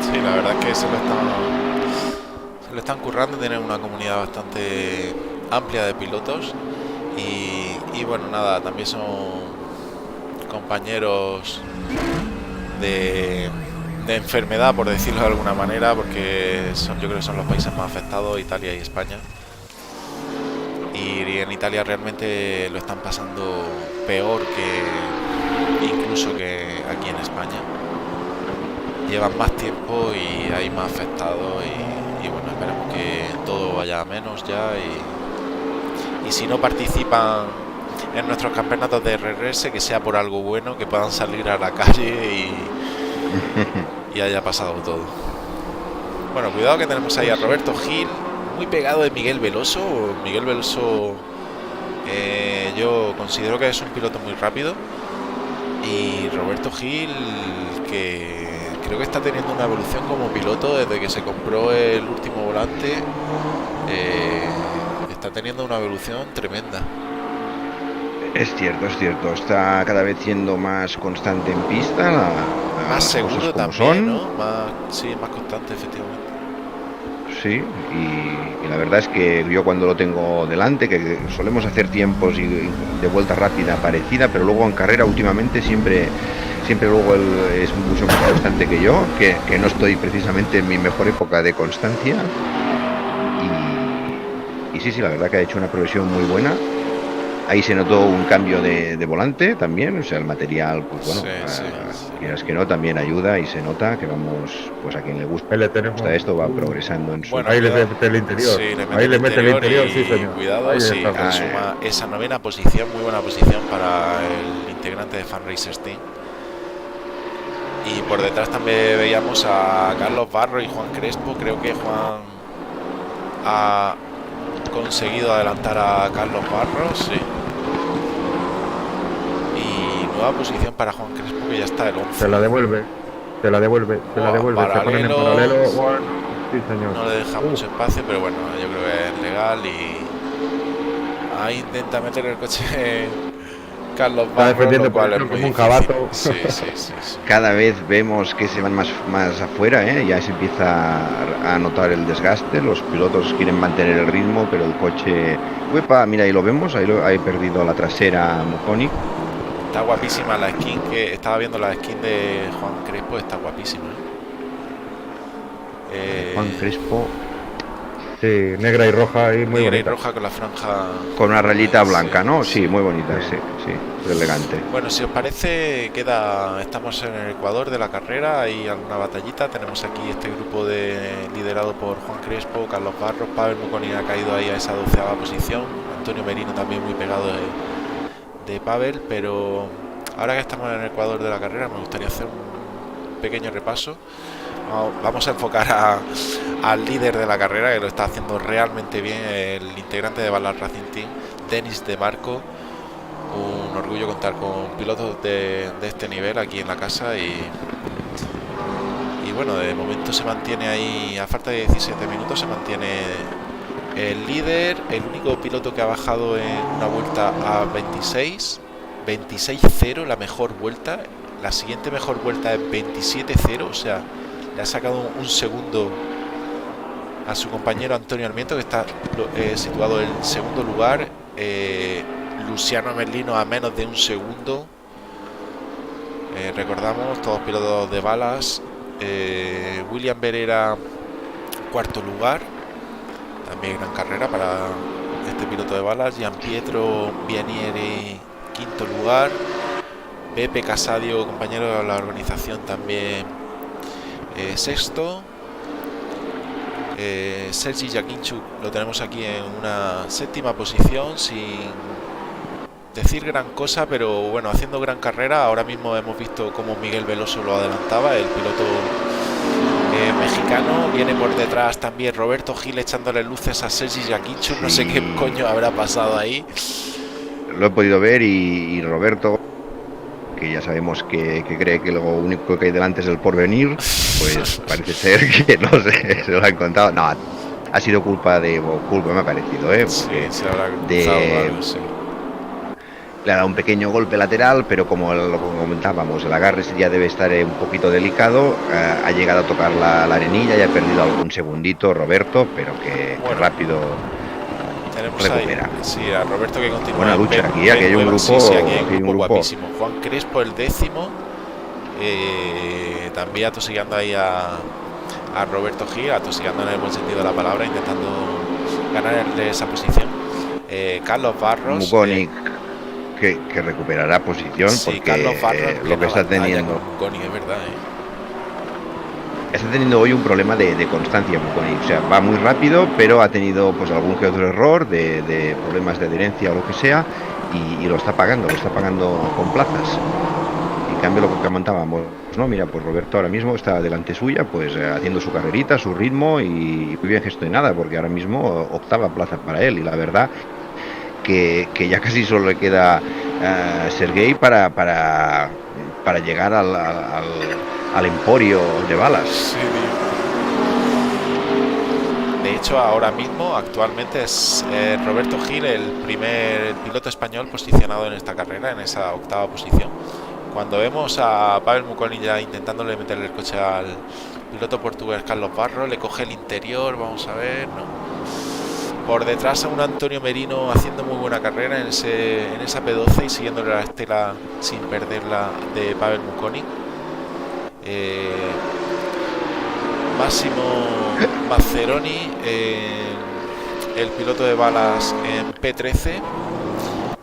Sí, la verdad es que se lo están currando, tienen una comunidad bastante amplia de pilotos y bueno, nada, también son compañeros de enfermedad, por decirlo de alguna manera, porque yo creo que son los países más afectados, Italia y España. Y en Italia realmente lo están pasando peor que incluso que aquí en España. Llevan más tiempo y hay más afectados y bueno, esperemos que todo vaya a menos ya y si no participan en nuestros campeonatos de RRS, que sea por algo bueno, que puedan salir a la calle y haya pasado todo. Bueno, cuidado que tenemos ahí a Roberto Gil, muy pegado de Miguel Veloso. Miguel Veloso yo considero que es un piloto muy rápido y Roberto Gil que creo que está teniendo una evolución como piloto desde que se compró el último volante. Está teniendo una evolución tremenda. Es cierto, está cada vez siendo más constante en pista, Más las cosas seguro como también, son. ¿no? Sí, más constante, efectivamente. Sí, y la verdad es que yo cuando lo tengo delante, que solemos hacer tiempos y de vuelta rápida parecida, pero luego en carrera últimamente siempre luego él es mucho más constante que yo, que no estoy precisamente en mi mejor época de constancia. Y sí, la verdad que ha hecho una progresión muy buena. Ahí se notó un cambio de volante también, o sea, el material, pues bueno, Sí. quieras que no, también ayuda y se nota que vamos, pues a quien le gusta Ahí le tenemos. esto va progresando en su... Bueno, Ahí le cuidado. mete el interior. Sí, Ahí le mete el interior, sí, y señor. cuidado, Ahí sí, está. suma esa novena posición, muy buena posición para el integrante de Fan Racers Team. Y por detrás también veíamos a Carlos Barro y Juan Crespo. Creo que Juan ha conseguido adelantar a Carlos Barro, sí. Y nueva posición para Juan Crespo, que ya está el 11. Se la devuelve. Se Paralelo, ponen en paralelo. Bueno, sí, señor. no le deja mucho espacio, pero bueno, yo creo que es legal y ahí intenta meter el coche Carlos Está Barro, defendiendo lo cual es como muy un difícil. jabato. Sí. Cada vez vemos que se van más afuera, ya se empieza a notar el desgaste, los pilotos quieren mantener el ritmo, pero el coche... Uepa, mira, ahí lo vemos, ahí perdido la trasera Mukonik. Está guapísima la skin, que estaba viendo la skin de Juan Crespo, está guapísima. Juan Crespo... Sí, negra y roja y muy negra bonita. y roja con la franja... Con una rayita blanca, ¿no? Sí. Sí, muy bonita, sí, elegante. Bueno, si os parece, estamos en el Ecuador de la carrera, hay alguna batallita. Tenemos aquí este grupo liderado por Juan Crespo, Carlos Barros, Pavel Mukonin ha caído ahí a esa 12ª posición, Antonio Merino también muy pegado de Pavel, pero ahora que estamos en el Ecuador de la carrera, me gustaría hacer un pequeño repaso. Vamos a enfocar al líder de la carrera, que lo está haciendo realmente bien, el integrante de Ballard Racing Team, Denis De Marco. Un orgullo contar con pilotos de este nivel aquí en la casa y bueno, de momento se mantiene ahí, a falta de 17 minutos se mantiene el líder, el único piloto que ha bajado en una vuelta a 26-0, la mejor vuelta. La siguiente mejor vuelta es 27-0, o sea, le ha sacado un segundo a su compañero Antonio Armiento, que está situado en segundo lugar. Luciano Merlino a menos de un segundo. Recordamos, todos pilotos de balas. William Berera, cuarto lugar. También gran carrera para este piloto de balas. Gianpietro Bianieri, quinto lugar. Pepe Casadio, compañero de la organización, también sexto. Sergi Jakinchuk lo tenemos aquí en una séptima posición, sin decir gran cosa, pero bueno, haciendo gran carrera. Ahora mismo hemos visto cómo Miguel Veloso lo adelantaba, el piloto mexicano. Viene por detrás también Roberto Gil echándole luces a Sergi Jakinchuk. No sé qué coño habrá pasado ahí. Lo he podido ver y Roberto, que ya sabemos que cree que lo único que hay delante es el porvenir, pues parece ser que no sé, se lo ha encontrado. No, ha sido culpa me ha parecido, Sí, se habrá algo, sí. Le ha dado un pequeño golpe lateral, pero como lo comentábamos, el agarre ya debe estar un poquito delicado. Ha llegado a tocar la arenilla y ha perdido algún segundito Roberto, pero que rápido tenemos recupera. Ahí, sí, a Roberto, que continúa. Buena lucha aquí hay un grupo, sí, aquí hay un grupo guapísimo. Juan Crespo, el décimo, también atosigando ahí a Roberto Gil, atosigando en el buen sentido de la palabra, intentando ganarle esa posición. Carlos Barros, Mukonic, que recuperará posición, sí, porque Carlos Barros, lo que está teniendo Mukonic, es verdad, está teniendo hoy un problema de constancia Mukonic. O sea, va muy rápido, pero ha tenido pues algún que otro error de problemas de adherencia o lo que sea, y lo está pagando con plazas. En cambio, lo que comentábamos, no, mira, pues Roberto ahora mismo está delante suya, pues haciendo su carrerita, su ritmo, y muy bien gestionada, porque ahora mismo octava plaza para él, y la verdad que ya casi solo le queda Sergei para llegar al emporio de balas. Sí, de hecho, ahora mismo, actualmente, es Roberto Gil el primer piloto español posicionado en esta carrera, en esa octava posición. Cuando vemos a Pavel Mukonic ya intentándole meterle el coche al piloto portugués Carlos Barros, le coge el interior, vamos a ver, no. Por detrás a un Antonio Merino haciendo muy buena carrera en esa P12 y siguiéndole la estela sin perderla de Pavel Mukonic. Máximo Mazzeroni, el piloto de balas, en P13.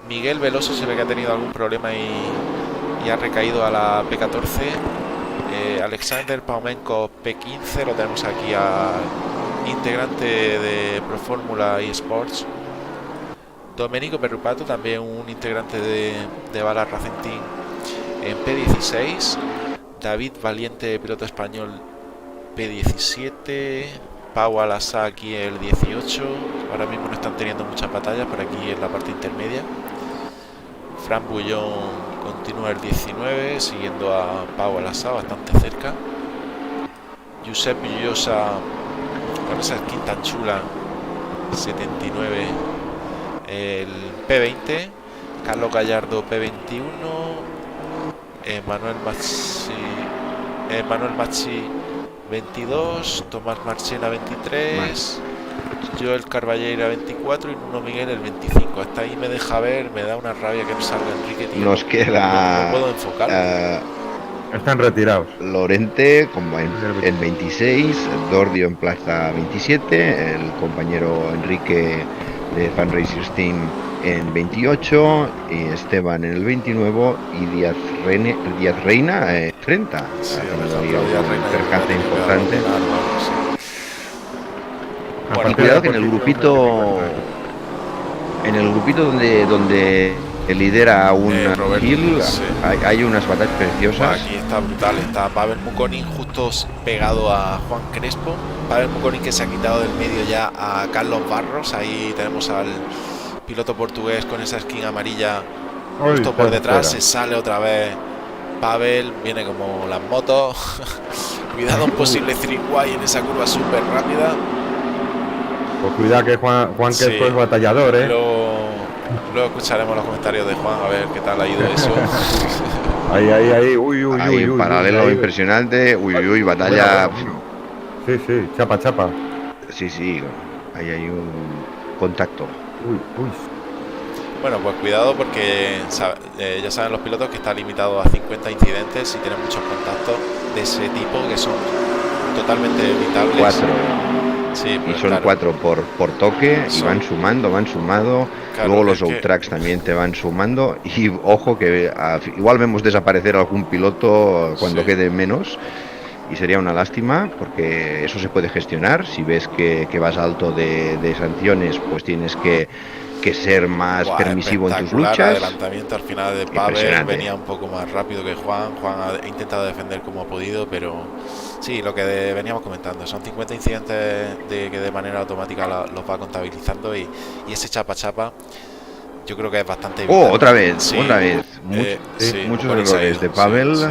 Miguel Veloso se ve que ha tenido algún problema y ha recaído a la P14. Alexander Paumenko, P15, lo tenemos aquí al integrante de Pro Fórmula y Sports. Domenico Perrupato, también un integrante de Ballard Racing Team, en P16. David Valiente, piloto español, P17. Pau Alasá aquí el 18. Ahora mismo no están teniendo muchas batallas, por aquí en la parte intermedia. Fran Bullón continúa el 19, siguiendo a Pau Alasá bastante cerca. Josep Villosa con esa skin tan chula, 79, el P20. Carlos Gallardo, P21. Manuel Machi 22, Tomás Marchena 23, Joel Carballeira 24 y Nuno Miguel el 25. Hasta ahí me deja ver, me da una rabia que no salga Enrique, tío. Nos queda no puedo enfocar. Están retirados. Lorente como en 26, Dordio en plaza 27, el compañero Enrique de Fan Racers Team en 28, y Esteban en el 29 y Díaz Reina 30. Sí, un percance importante. Bueno, y cuidado que en el grupito donde que lidera a un Roberto, Hill. sí. Hay unas batallas Pues preciosas. aquí está brutal, está Pavel Mukonin justo pegado a Juan Crespo. Pavel Mukonin que se ha quitado del medio ya a Carlos Barros. Ahí tenemos al piloto portugués con esa skin amarilla justo por detrás. Se sale otra vez Pavel, viene como las motos. Cuidado, un posible 3-way en esa curva súper rápida. Pues cuidado que Juan Crespo es batallador, ¿eh? Luego escucharemos los comentarios de Juan a ver qué tal ha ido eso. Ahí, uy, Hay un paralelo impresionante, batalla. Bueno. Sí, chapa. Sí, ahí hay un contacto. Uy. Bueno, pues cuidado porque ya saben los pilotos que está limitado a 50 incidentes y tienen muchos contactos de ese tipo que son totalmente evitables. 4. Sí, pues y son claro. 4 por toque y van sumando. Claro, luego los outracks también te van sumando y ojo que igual vemos desaparecer algún piloto cuando quede menos y sería una lástima porque eso se puede gestionar. Si ves que vas alto de sanciones, pues tienes que ser más permisivo en tus luchas. Adelantamiento al final de Pavel, venía un poco más rápido que Juan ha intentado defender como ha podido, pero sí, lo que veníamos comentando, son 50 incidentes que de manera automática los va contabilizando y ese chapa yo creo que es bastante evitable. Otra vez. Muchos errores de Pavel. Sí.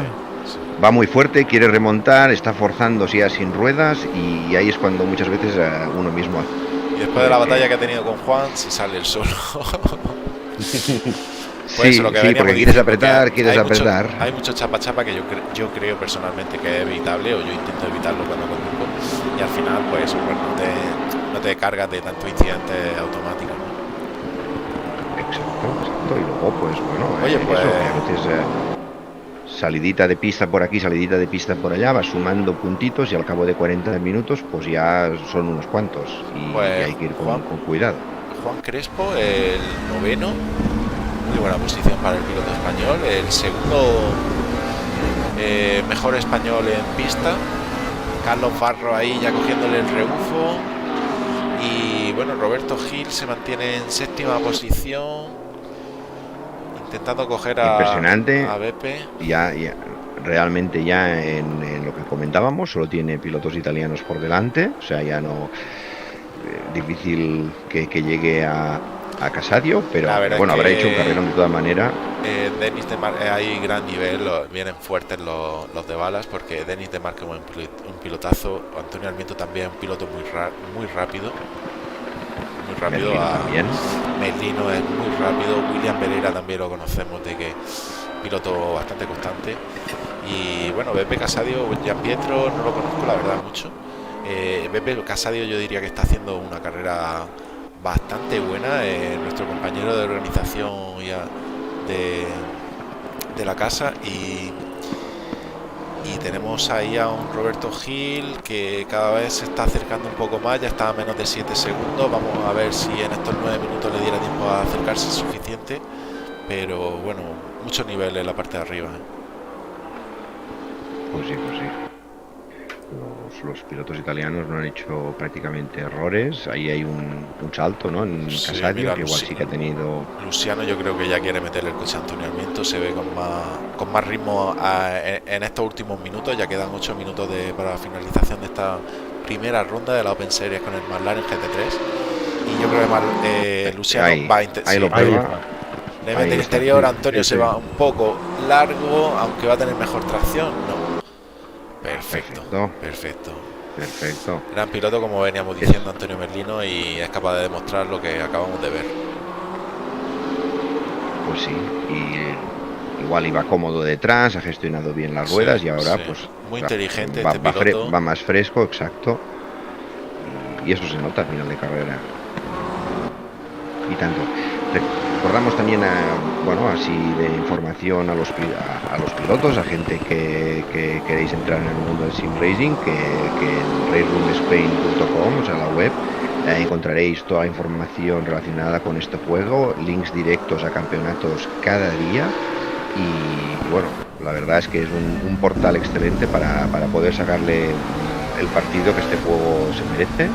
Va muy fuerte, quiere remontar, está forzando ya sin ruedas y ahí es cuando muchas veces uno mismo y después de la batalla que ha tenido con Juan se sale el solo. Pues lo que porque quieres apretar. Hay mucho chapa que yo creo personalmente que es evitable, o yo intento evitarlo cuando conduzco, y al final pues no te cargas de tantos incidentes automáticos, ¿no? Exacto. Y luego pues bueno, oye, pues a veces salidita de pista por aquí, salidita de pista por allá, vas sumando puntitos y al cabo de 40 minutos pues ya son unos cuantos y hay que ir con cuidado. Juan Crespo, el noveno, muy buena posición para el piloto español, el segundo mejor español en pista, Carlos Barro ahí ya cogiéndole el rebufo, y bueno, Roberto Gil se mantiene en séptima posición intentando coger a Beppe. Ya realmente ya en lo que comentábamos solo tiene pilotos italianos por delante, o sea ya no difícil que llegue a Casadio, pero bueno, habrá hecho un carrerón de todas maneras. Denis de Marque, hay gran nivel, vienen fuertes los de balas, porque Denis de Marque es un pilotazo, Antonio Almiento también un piloto muy rápido. Merlino es muy rápido, William Pereira también lo conocemos de que piloto bastante constante, y bueno, Beppe Casadio, Gianpietro no lo conozco la verdad mucho. Beppe Casadio yo diría que está haciendo una carrera bastante buena, nuestro compañero de organización ya de la casa, y tenemos ahí a un Roberto Gil que cada vez se está acercando un poco más, ya está a menos de 7 segundos, vamos a ver si en estos 9 minutos le diera tiempo a acercarse suficiente, pero bueno, mucho nivel en la parte de arriba. Pues sí. Los pilotos italianos no han hecho prácticamente errores. Ahí hay un salto, ¿no? En Casadio, que igual sí que ha tenido. Luciano yo creo que ya quiere meterle el coche a Antonio Almiento, se ve con más ritmo en estos últimos minutos. Ya quedan 8 minutos para la finalización de esta primera ronda de la Open Series con el McLaren GT3. Y yo creo que Luciano va a intentar. Le mete el exterior, Antonio se va un poco largo, aunque va a tener mejor tracción. No. Perfecto. Gran piloto, como veníamos diciendo, Antonio Merlino, y es capaz de demostrar lo que acabamos de ver. Pues sí, y igual iba cómodo detrás, ha gestionado bien las ruedas y ahora pues muy inteligente va más fresco, exacto, y eso se nota al final de carrera. Y tanto. Recordamos también así de información a los pilotos, a gente que queréis entrar en el mundo del sim racing, que en raceroomspain.com, o sea, la web, encontraréis toda la información relacionada con este juego, links directos a campeonatos cada día, y bueno, la verdad es que es un portal excelente para poder sacarle el partido que este juego se merece.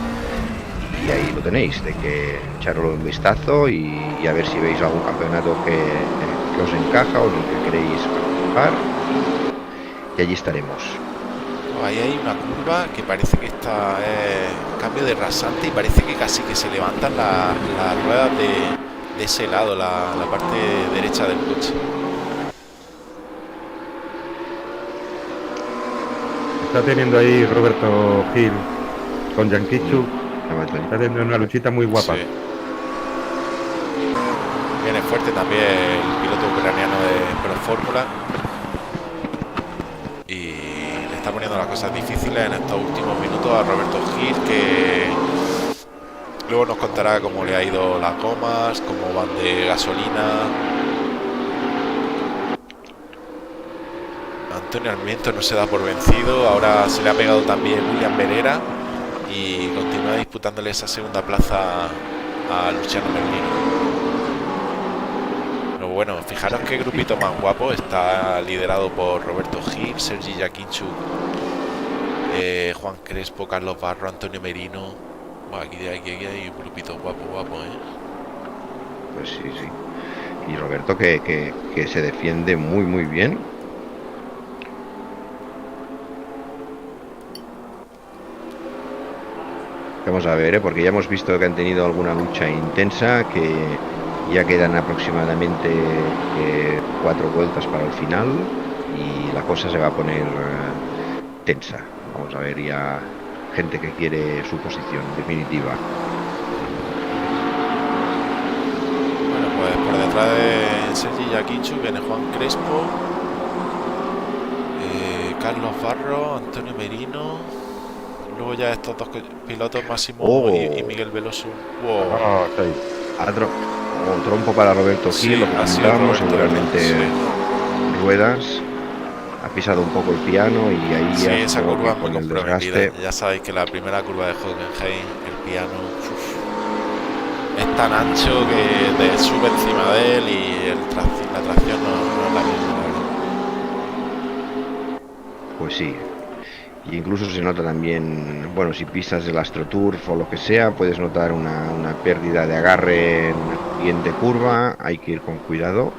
y ahí lo tenéis, de que echarlo un vistazo y a ver si veis algún campeonato que os encaja o en el que queréis participar, y allí estaremos. Ahí hay una curva que parece que está cambio de rasante y parece que casi que se levantan las ruedas de ese lado, la parte derecha del coche. Está teniendo ahí Roberto Gil con Yankichu. Está teniendo una luchita muy guapa. Sí. Viene fuerte también el piloto ucraniano de Pro Fórmula. Y le está poniendo las cosas difíciles en estos últimos minutos a Roberto Gil, que luego nos contará cómo le ha ido las gomas, cómo van de gasolina. Antonio Armiento no se da por vencido, ahora se le ha pegado también William Berera y continúa disputándole esa segunda plaza a Luciano Merlino. Pero bueno, fijaros qué grupito más guapo, está liderado por Roberto Gil, Sergi Yakinchuk, Juan Crespo, Carlos Barro, Antonio Merino. Bueno, aquí hay un grupito guapo, Pues sí. Y Roberto que se defiende muy bien. Vamos a ver, porque ya hemos visto que han tenido alguna lucha intensa, que ya quedan aproximadamente 4 vueltas para el final y la cosa se va a poner tensa. Vamos a ver ya gente que quiere su posición definitiva. Bueno, pues por detrás de Sergi Yakinchuk viene Juan Crespo, Carlos Barro, Antonio Merino. Luego ya estos dos pilotos, Máximo y Miguel Veloso. Wow. Un trompo para Roberto Gil, lo que comentábamos, seguramente ruedas. Ha pisado un poco el piano y ahí sí, ya esa curva es muy con el comprometida. desgaste. Ya sabéis que la primera curva de Hockenheim, el piano es tan ancho que te sube encima de él y la tracción no es la misma. Pues sí. Y incluso se nota también, bueno, si pisas el AstroTurf o lo que sea, puedes notar una pérdida de agarre en la siguiente curva. Hay que ir con cuidado.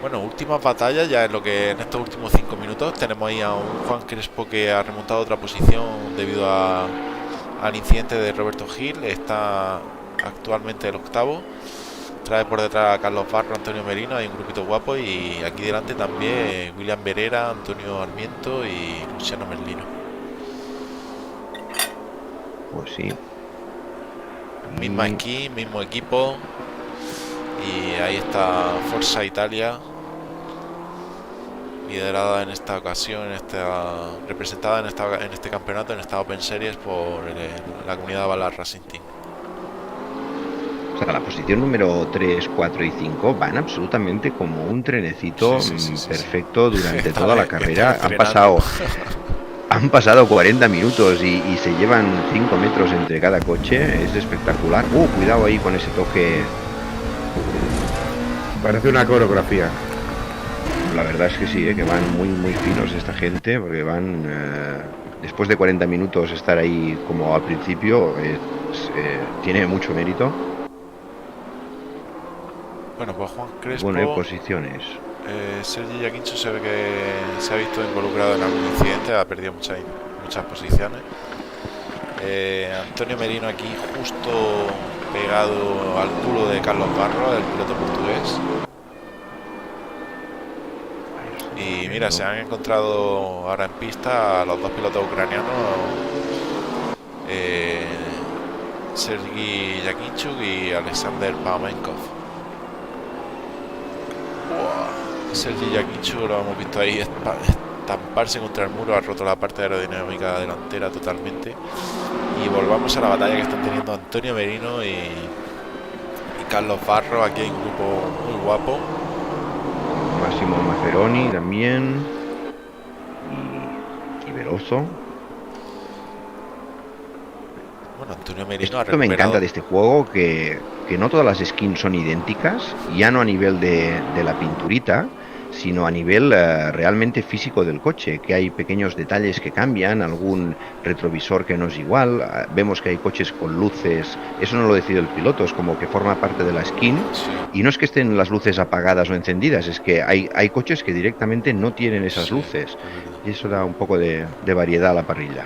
Bueno, últimas batallas ya en lo que en estos últimos 5 minutos tenemos ahí a un Juan Crespo que ha remontado otra posición debido al incidente de Roberto Gil. Está actualmente el octavo. Trae por detrás a Carlos Barro, Antonio Merino, hay un grupito guapo, y aquí delante también William Berera, Antonio Armiento y Luciano Merlino. Pues sí. Misma esquí, mismo equipo, y ahí está Forza Italia, liderada en esta ocasión, representada en este campeonato, en esta Open Series por la comunidad Ballard Racing Team. O sea, la posición número 3, 4 y 5 van absolutamente como un trenecito perfecto durante toda la carrera. Han pasado 40 minutos y se llevan 5 metros entre cada coche. Es espectacular. Cuidado ahí con ese toque. Parece una coreografía. La verdad es que sí, que van muy finos esta gente, porque van después de 40 minutos estar ahí como al principio tiene mucho mérito. Bueno, pues Juan Crespo. Bueno, hay posiciones. Sergi Yakinchuk se ve que se ha visto involucrado en algún incidente, ha perdido muchas posiciones. Antonio Merino aquí justo pegado al culo de Carlos Barro, el piloto portugués. Y mira, se han encontrado ahora en pista a los dos pilotos ucranianos, Sergi Yakinchuk y Alexander Paumenkov. Sergi Yakinchuk lo hemos visto ahí estamparse contra el muro, ha roto la parte aerodinámica delantera totalmente. Y volvamos a la batalla que están teniendo Antonio Merino y Carlos Barro. Aquí hay un grupo muy guapo. Máximo Maceroni también y Veloso. Bueno, Antonio Merino Esto me encanta de este juego, que no todas las skins son idénticas, ya no a nivel de la pinturita, sino a nivel realmente físico del coche, que hay pequeños detalles que cambian, algún retrovisor que no es igual, vemos que hay coches con luces, eso no lo decide el piloto, es como que forma parte de la skin, Sí, y no es que estén las luces apagadas o encendidas, es que hay coches que directamente no tienen esas sí, luces, es verdad. y eso da un poco de variedad a la parrilla.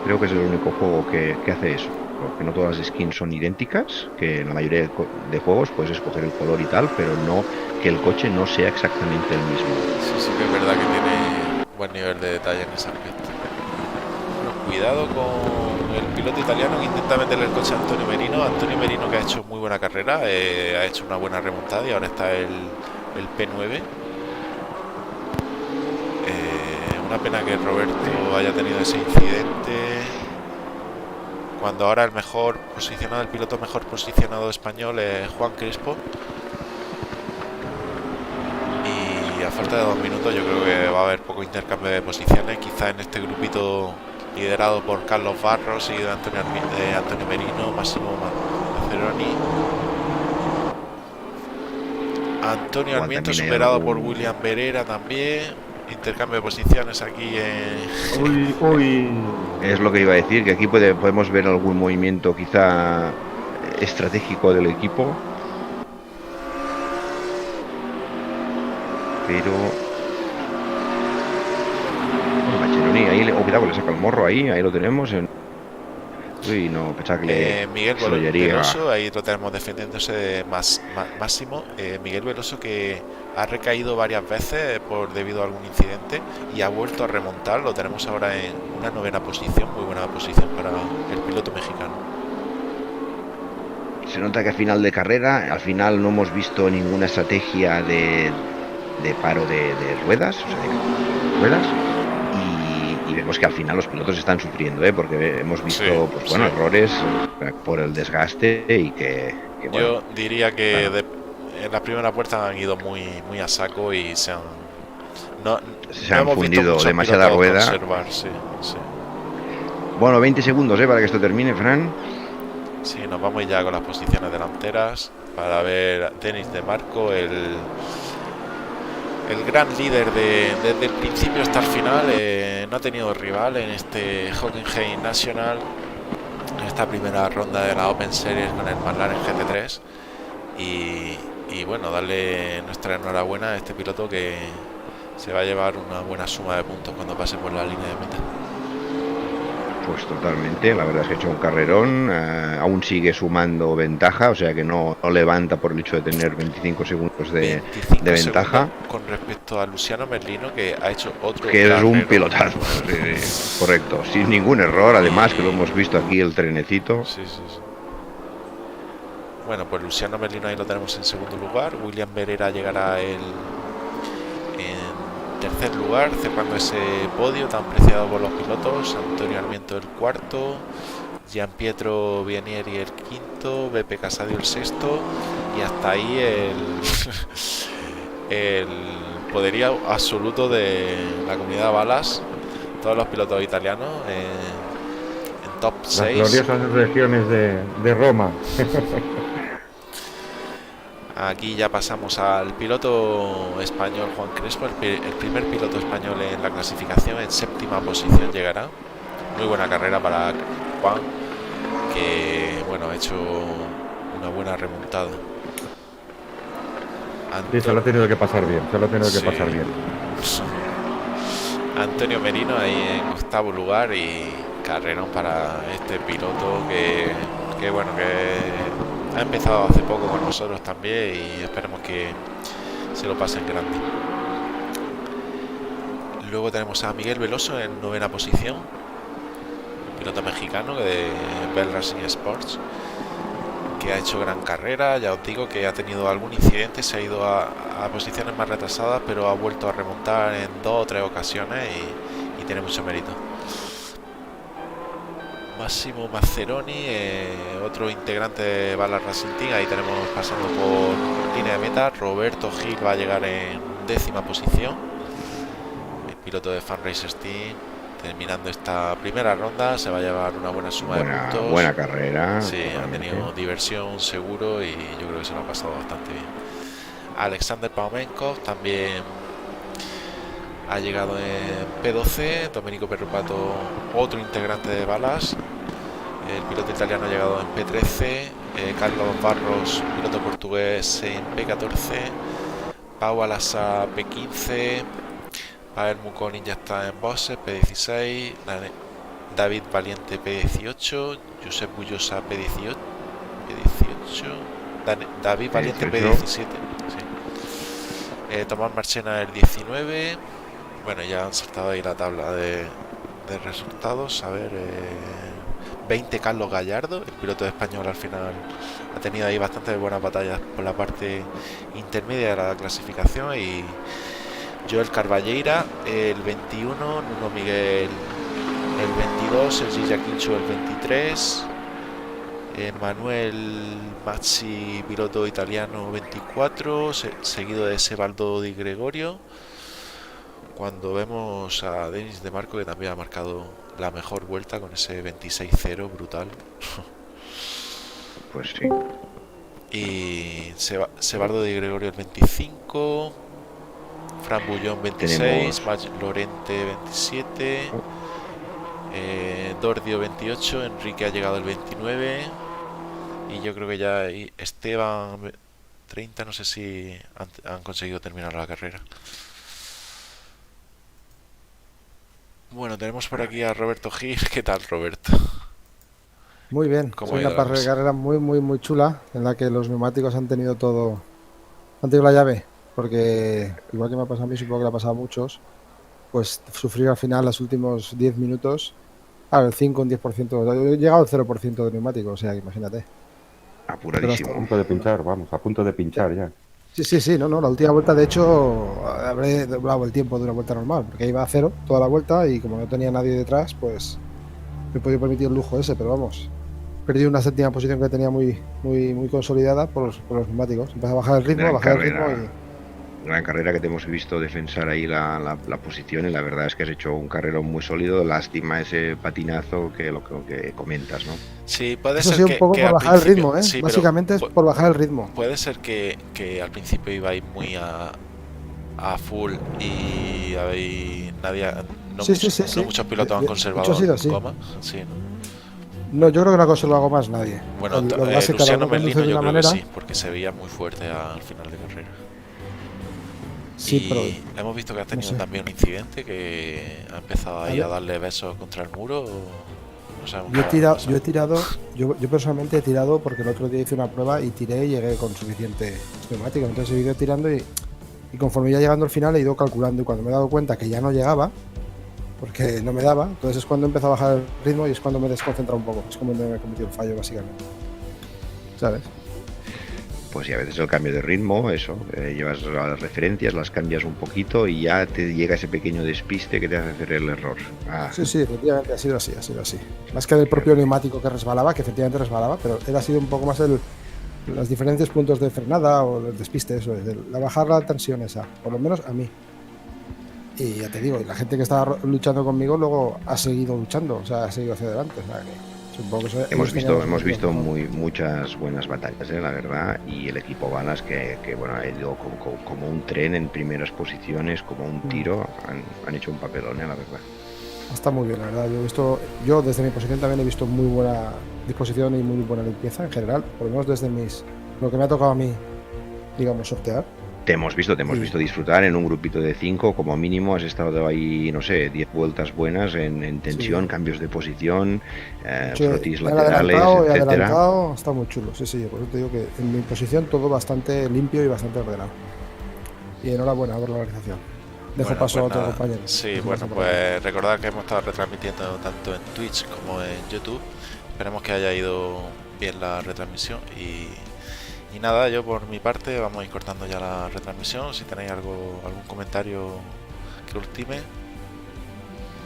Creo que es el único juego que hace eso, porque no todas las skins son idénticas, que en la mayoría de juegos puedes escoger el color y tal, pero no que el coche no sea exactamente el mismo. Sí, sí que es verdad que tiene buen nivel de detalle en ese aspecto. Bueno, cuidado con el piloto italiano que intenta meterle el coche a Antonio Merino. Antonio Merino, que ha hecho muy buena carrera, ha hecho una buena remontada y ahora está el P9. Una pena que Roberto haya tenido ese incidente, cuando ahora el mejor posicionado, el piloto mejor posicionado español es Juan Crespo. Y a falta de 2 minutos yo creo que va a haber poco intercambio de posiciones, quizá en este grupito liderado por Carlos Barros y de Antonio Merino, Máximo Maceroni. Antonio Igual Armiento también hay superado algún... por William Berera también. Intercambio de posiciones aquí en... Uy. Es lo que iba a decir, que aquí podemos ver algún movimiento quizá estratégico del equipo, pero... Maccheroni, ahí, cuidado, le saca el morro ahí lo tenemos. Uy, no, pensaba que Miguel se lo llegaría. Veloso, ahí lo tenemos defendiéndose de Máximo. Miguel Veloso, que ha recaído varias veces debido a algún incidente y ha vuelto a remontar. Lo tenemos ahora en una 9ª posición, muy buena posición para el piloto mexicano. Se nota que a final de carrera, al final no hemos visto ninguna estrategia de paro de ruedas, o sea, de ruedas. Y vemos que al final los pilotos están sufriendo, porque hemos visto Sí, pues bueno, sí. errores por el desgaste y que bueno, Yo diría que bueno, en la primera puerta han ido muy a saco y se han no han hemos visto fundido muchos demasiada pilotos rueda. conservar, sí. Bueno, 20 segundos para que esto termine, Fran. Sí, nos vamos ya con las posiciones delanteras para ver Denis de Marco, el gran líder desde el principio hasta el final. No ha tenido rival en este Hockenheim National, en esta primera ronda de la Open Series con el McLaren GT3. Y bueno, darle nuestra enhorabuena a este piloto, que se va a llevar una buena suma de puntos cuando pase por la línea de meta. Pues totalmente, la verdad es que ha hecho un carrerón, aún sigue sumando ventaja, o sea que no levanta por el hecho de tener 25 segundos de 25 ventaja. Con respecto a Luciano Merlino, que ha hecho otro que es un carrerón. pilotazo, sí, correcto, sin ningún error, además que lo hemos visto aquí el trenecito. Sí. Bueno, pues Luciano Merlino ahí lo tenemos en segundo lugar. William Berera llegará en tercer lugar, cerrando ese podio tan preciado por los pilotos. Antonio Armiento el cuarto, Gian Pietro Vienieri el quinto, Beppe Casadio el sexto, y hasta ahí el poderío absoluto de la comunidad Balas. Todos los pilotos italianos en top 6. Las gloriosas regiones de Roma. Aquí ya pasamos al piloto español Juan Crespo, el primer piloto español en la clasificación. En séptima posición llegará. Muy buena carrera para Juan, que bueno, ha hecho una buena remontada. Sí, se lo ha tenido que pasar bien, Antonio Merino ahí en octavo lugar, y carrerón para este piloto que bueno, que ha empezado hace poco con nosotros también, y esperemos que se lo pase en grande. Luego tenemos a Miguel Veloso en novena posición, piloto mexicano de Bell Racing Sports, que ha hecho gran carrera. Ya os digo que ha tenido algún incidente, se ha ido a posiciones más retrasadas, pero ha vuelto a remontar en 2 o 3 ocasiones y tiene mucho mérito. Máximo Maceroni, otro integrante de Ballard Racing Team, ahí tenemos pasando por línea de meta. Roberto Gil va a llegar en décima posición, el piloto de Fan Racers Team. terminando esta primera ronda se va a llevar una buena suma de puntos. Buena carrera. Sí, ha totalmente. tenido diversión seguro y yo creo que se lo ha pasado bastante bien. Alexander Paumenkov también ha llegado en P12. Domenico Perrupato, otro integrante de Balas. El piloto italiano ha llegado en P13. Carlos Barros, piloto portugués, en P14. Pau Alassa, P15. Pavel Mukonin ya está en Bosses, P16. David Valiente, P18. Josep Bullosa, P18. David Valiente, P17. Sí. Tomás Marchena, el 19. Bueno, ya han saltado ahí la tabla de resultados. A ver, 20 Carlos Gallardo, el piloto español, al final ha tenido ahí bastante buenas batallas por la parte intermedia de la clasificación. Y Joel Carballeira, el 21, Nuno Miguel, el 22, Sergi Giaquincho, el 23, Manuel Mazzi, piloto italiano, 24, seguido de Sebaldo Di Gregorio. Cuando vemos a Denis De Marco, que también ha marcado la mejor vuelta con ese 26-0 brutal. Pues sí. Y Sebaldo Di Gregorio, el 25, Fran Bullón, 26, Max Lorente, 27, Dordio, 28, Enrique ha llegado el 29 y yo creo que ya Esteban, 30, no sé si han conseguido terminar la carrera. Bueno, tenemos por aquí a Roberto Gil. ¿Qué tal, Roberto? Muy bien, es una carrera muy chula en la que los neumáticos han tenido la llave, porque igual que me ha pasado a mí, supongo que le ha pasado a muchos, pues sufrir al final los últimos 10 minutos, el 5, un 10%, he llegado al 0% de neumáticos, o sea, imagínate. Apuradísimo. A punto de pinchar, vamos, a punto de pinchar ya. Sí, no, la última vuelta, de hecho, habré doblado el tiempo de una vuelta normal, porque iba a 0 toda la vuelta y como no tenía nadie detrás, pues me he podido permitir el lujo ese, pero vamos, perdí una séptima posición que tenía muy consolidada por los neumáticos. Empecé a bajar el ritmo, Gran carrera que te hemos visto defensar ahí la posición, y la verdad es que has hecho un carrerón muy sólido. Lástima ese patinazo que lo que comentas, ¿no? Sí, puede Eso ser sí, un poco por bajar el ritmo, ¿eh? Sí, básicamente es por bajar el ritmo. Puede ser que al principio ibais muy a full y muchos pilotos han conservado goma. Sí, No, yo creo que no ha conservado algo más nadie. Bueno, Luciano Merlino yo creo que sí, porque se veía muy fuerte al final de carrera. Sí, y pero hemos visto que has tenido también un incidente, que ha empezado ahí a darle besos contra el muro. Yo personalmente he tirado porque el otro día hice una prueba y tiré y llegué con suficiente neumático. Entonces he ido tirando y conforme ya llegando al final he ido calculando, y cuando me he dado cuenta que ya no llegaba, porque no me daba, entonces es cuando empezó a bajar el ritmo y es cuando me he desconcentrado un poco. Es como me he cometido un fallo, básicamente, ¿sabes? Pues y a veces el cambio de ritmo, eso, llevas las referencias, las cambias un poquito y ya te llega ese pequeño despiste que te hace hacer el error. Sí, efectivamente ha sido así. Más que del propio neumático que resbalaba, que efectivamente resbalaba, pero ha sido un poco más los diferentes puntos de frenada o el despiste, eso, la bajar la tensión esa, por lo menos a mí. Y ya te digo, y la gente que estaba luchando conmigo luego ha seguido luchando, o sea, ha seguido hacia adelante. O sea, que supongo que hemos visto muchas buenas batallas, la verdad, y el equipo Balas que bueno, ha ido como un tren en primeras posiciones, como un tiro, han hecho un papelón, la verdad. Está muy bien, la verdad. Yo desde mi posición también he visto muy buena disposición y muy buena limpieza en general, por lo menos desde lo que me ha tocado a mí, digamos, sortear. Te hemos visto disfrutar en un grupito de 5, como mínimo has estado ahí, no sé, 10 vueltas buenas en tensión, cambios de posición, frotis laterales, etcétera. Está muy chulo, sí, por eso te digo que en mi posición todo bastante limpio y bastante ordenado. Y enhorabuena por la organización. Dejo paso a otro compañero. Sí, bueno, pues recordad que hemos estado retransmitiendo tanto en Twitch como en YouTube. Esperemos que haya ido bien la retransmisión y nada, yo por mi parte vamos a ir cortando ya la retransmisión. Si tenéis algún comentario que ultime.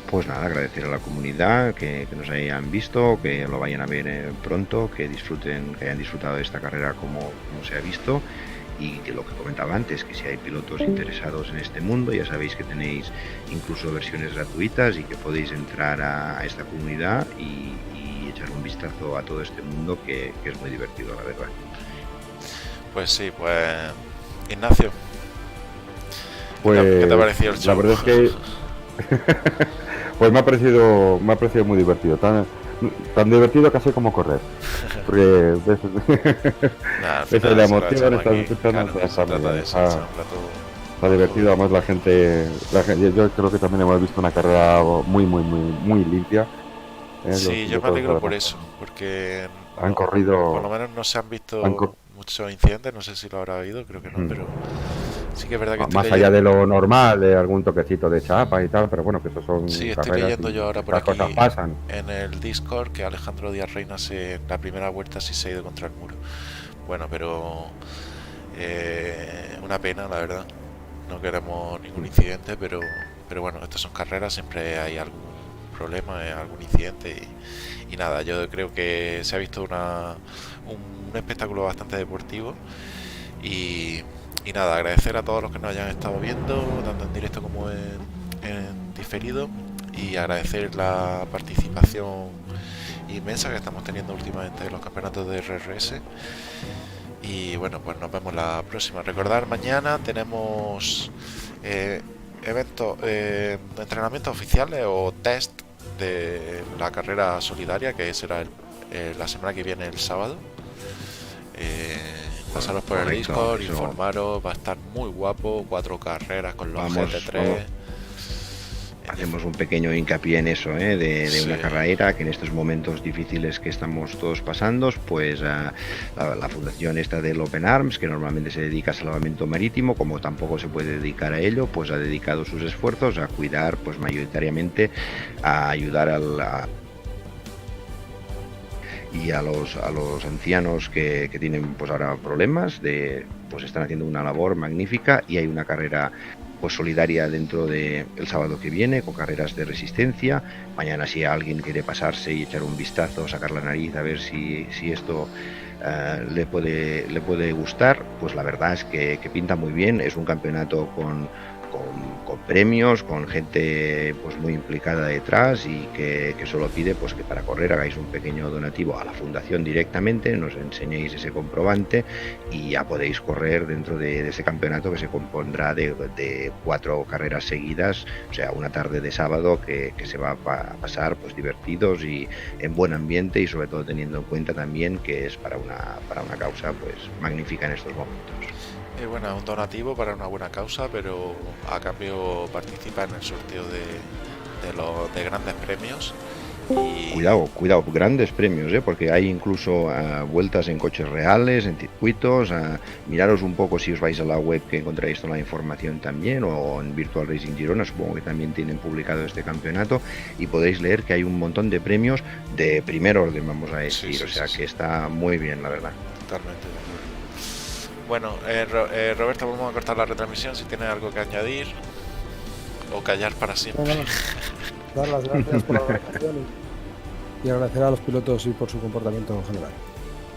Pues nada, agradecer a la comunidad que nos hayan visto, que lo vayan a ver pronto, que hayan disfrutado de esta carrera como se ha visto. y que lo que comentaba antes, que si hay pilotos interesados en este mundo, ya sabéis que tenéis incluso versiones gratuitas y que podéis entrar a esta comunidad y echar un vistazo a todo este mundo que es muy divertido, la verdad. Pues sí, pues Ignacio, Pues ¿qué te ha parecido el show? la verdad es que pues me ha parecido muy divertido, tan divertido casi como correr. Porque Nah, al ves final la se lo emoción, echamos estás aquí. escuchando, Claro, se trata de eso, está, echar un rato. está divertido. Además la gente, yo creo que también hemos visto una carrera muy limpia. Sí, Los yo me pilotos, alegro por además, eso, porque han por corrido, lo menos no se han han visto cor- muchos incidentes, no sé si lo habrá habido, creo que no, pero sí que es verdad que estoy más allá leyendo, de lo normal, de algún toquecito de chapa y tal, pero bueno, que eso son sí, estoy carreras leyendo yo y ahora por estas cosas aquí pasan. en el Discord que Alejandro Díaz Reina en la primera vuelta sí se ha ido contra el muro. Bueno, pero una pena, la verdad. No queremos ningún incidente, pero bueno, estas son carreras, siempre hay algún problema, algún incidente y nada, yo creo que se ha visto un espectáculo bastante deportivo y nada, agradecer a todos los que nos hayan estado viendo, tanto en directo como en diferido, y agradecer la participación inmensa que estamos teniendo últimamente en los campeonatos de RRS. Y bueno, pues nos vemos la próxima. Recordar, mañana tenemos eventos, entrenamientos oficiales o test de la carrera solidaria, que será la semana que viene, el sábado. Pasaros por el Correcto, Discord, eso. informaros, va a estar muy guapo, 4 carreras con los Vamos, GT3. Hacemos un pequeño hincapié en eso, de Sí. una carrera que en estos momentos difíciles que estamos todos pasando, pues la fundación esta del Open Arms, que normalmente se dedica a salvamento marítimo, como tampoco se puede dedicar a ello, pues ha dedicado sus esfuerzos a cuidar, pues mayoritariamente a ayudar y a los ancianos que tienen pues ahora problemas, pues están haciendo una labor magnífica, y hay una carrera pues solidaria dentro de el sábado que viene, con carreras de resistencia. Mañana, si alguien quiere pasarse y echar un vistazo, sacar la nariz a ver si esto le puede gustar, pues la verdad es que pinta muy bien. Es un campeonato con premios, con gente pues muy implicada detrás, y que solo pide pues que para correr hagáis un pequeño donativo a la fundación directamente, nos enseñéis ese comprobante y ya podéis correr dentro de ese campeonato, que se compondrá de 4 carreras seguidas, o sea, una tarde de sábado que se va a pasar pues divertidos y en buen ambiente, y sobre todo teniendo en cuenta también que es para una causa pues magnífica en estos momentos. Bueno, es un donativo para una buena causa, pero a cambio participa en el sorteo de grandes premios. Y Cuidado, grandes premios, porque hay incluso vueltas en coches reales, en circuitos. Miraros un poco si os vais a la web, que encontráis toda la información también, o en Virtual Racing Girona, supongo que también tienen publicado este campeonato, y podéis leer que hay un montón de premios de primer orden, vamos a decir, Sí, o sea sí. que está muy bien, la verdad. Totalmente de acuerdo. Bueno, Roberto, vamos a cortar la retransmisión si tienes algo que añadir o callar para siempre. No. Dar las gracias por la organización y agradecer a los pilotos y por su comportamiento en general.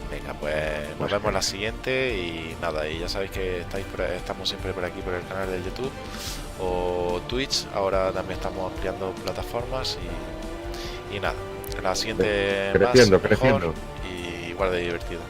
Venga, pues nos vemos en la siguiente y nada, y ya sabéis que estamos siempre por aquí, por el canal de YouTube o Twitch. Ahora también estamos ampliando plataformas y nada, la siguiente Creciendo, más, mejor creciendo. y igual de divertido.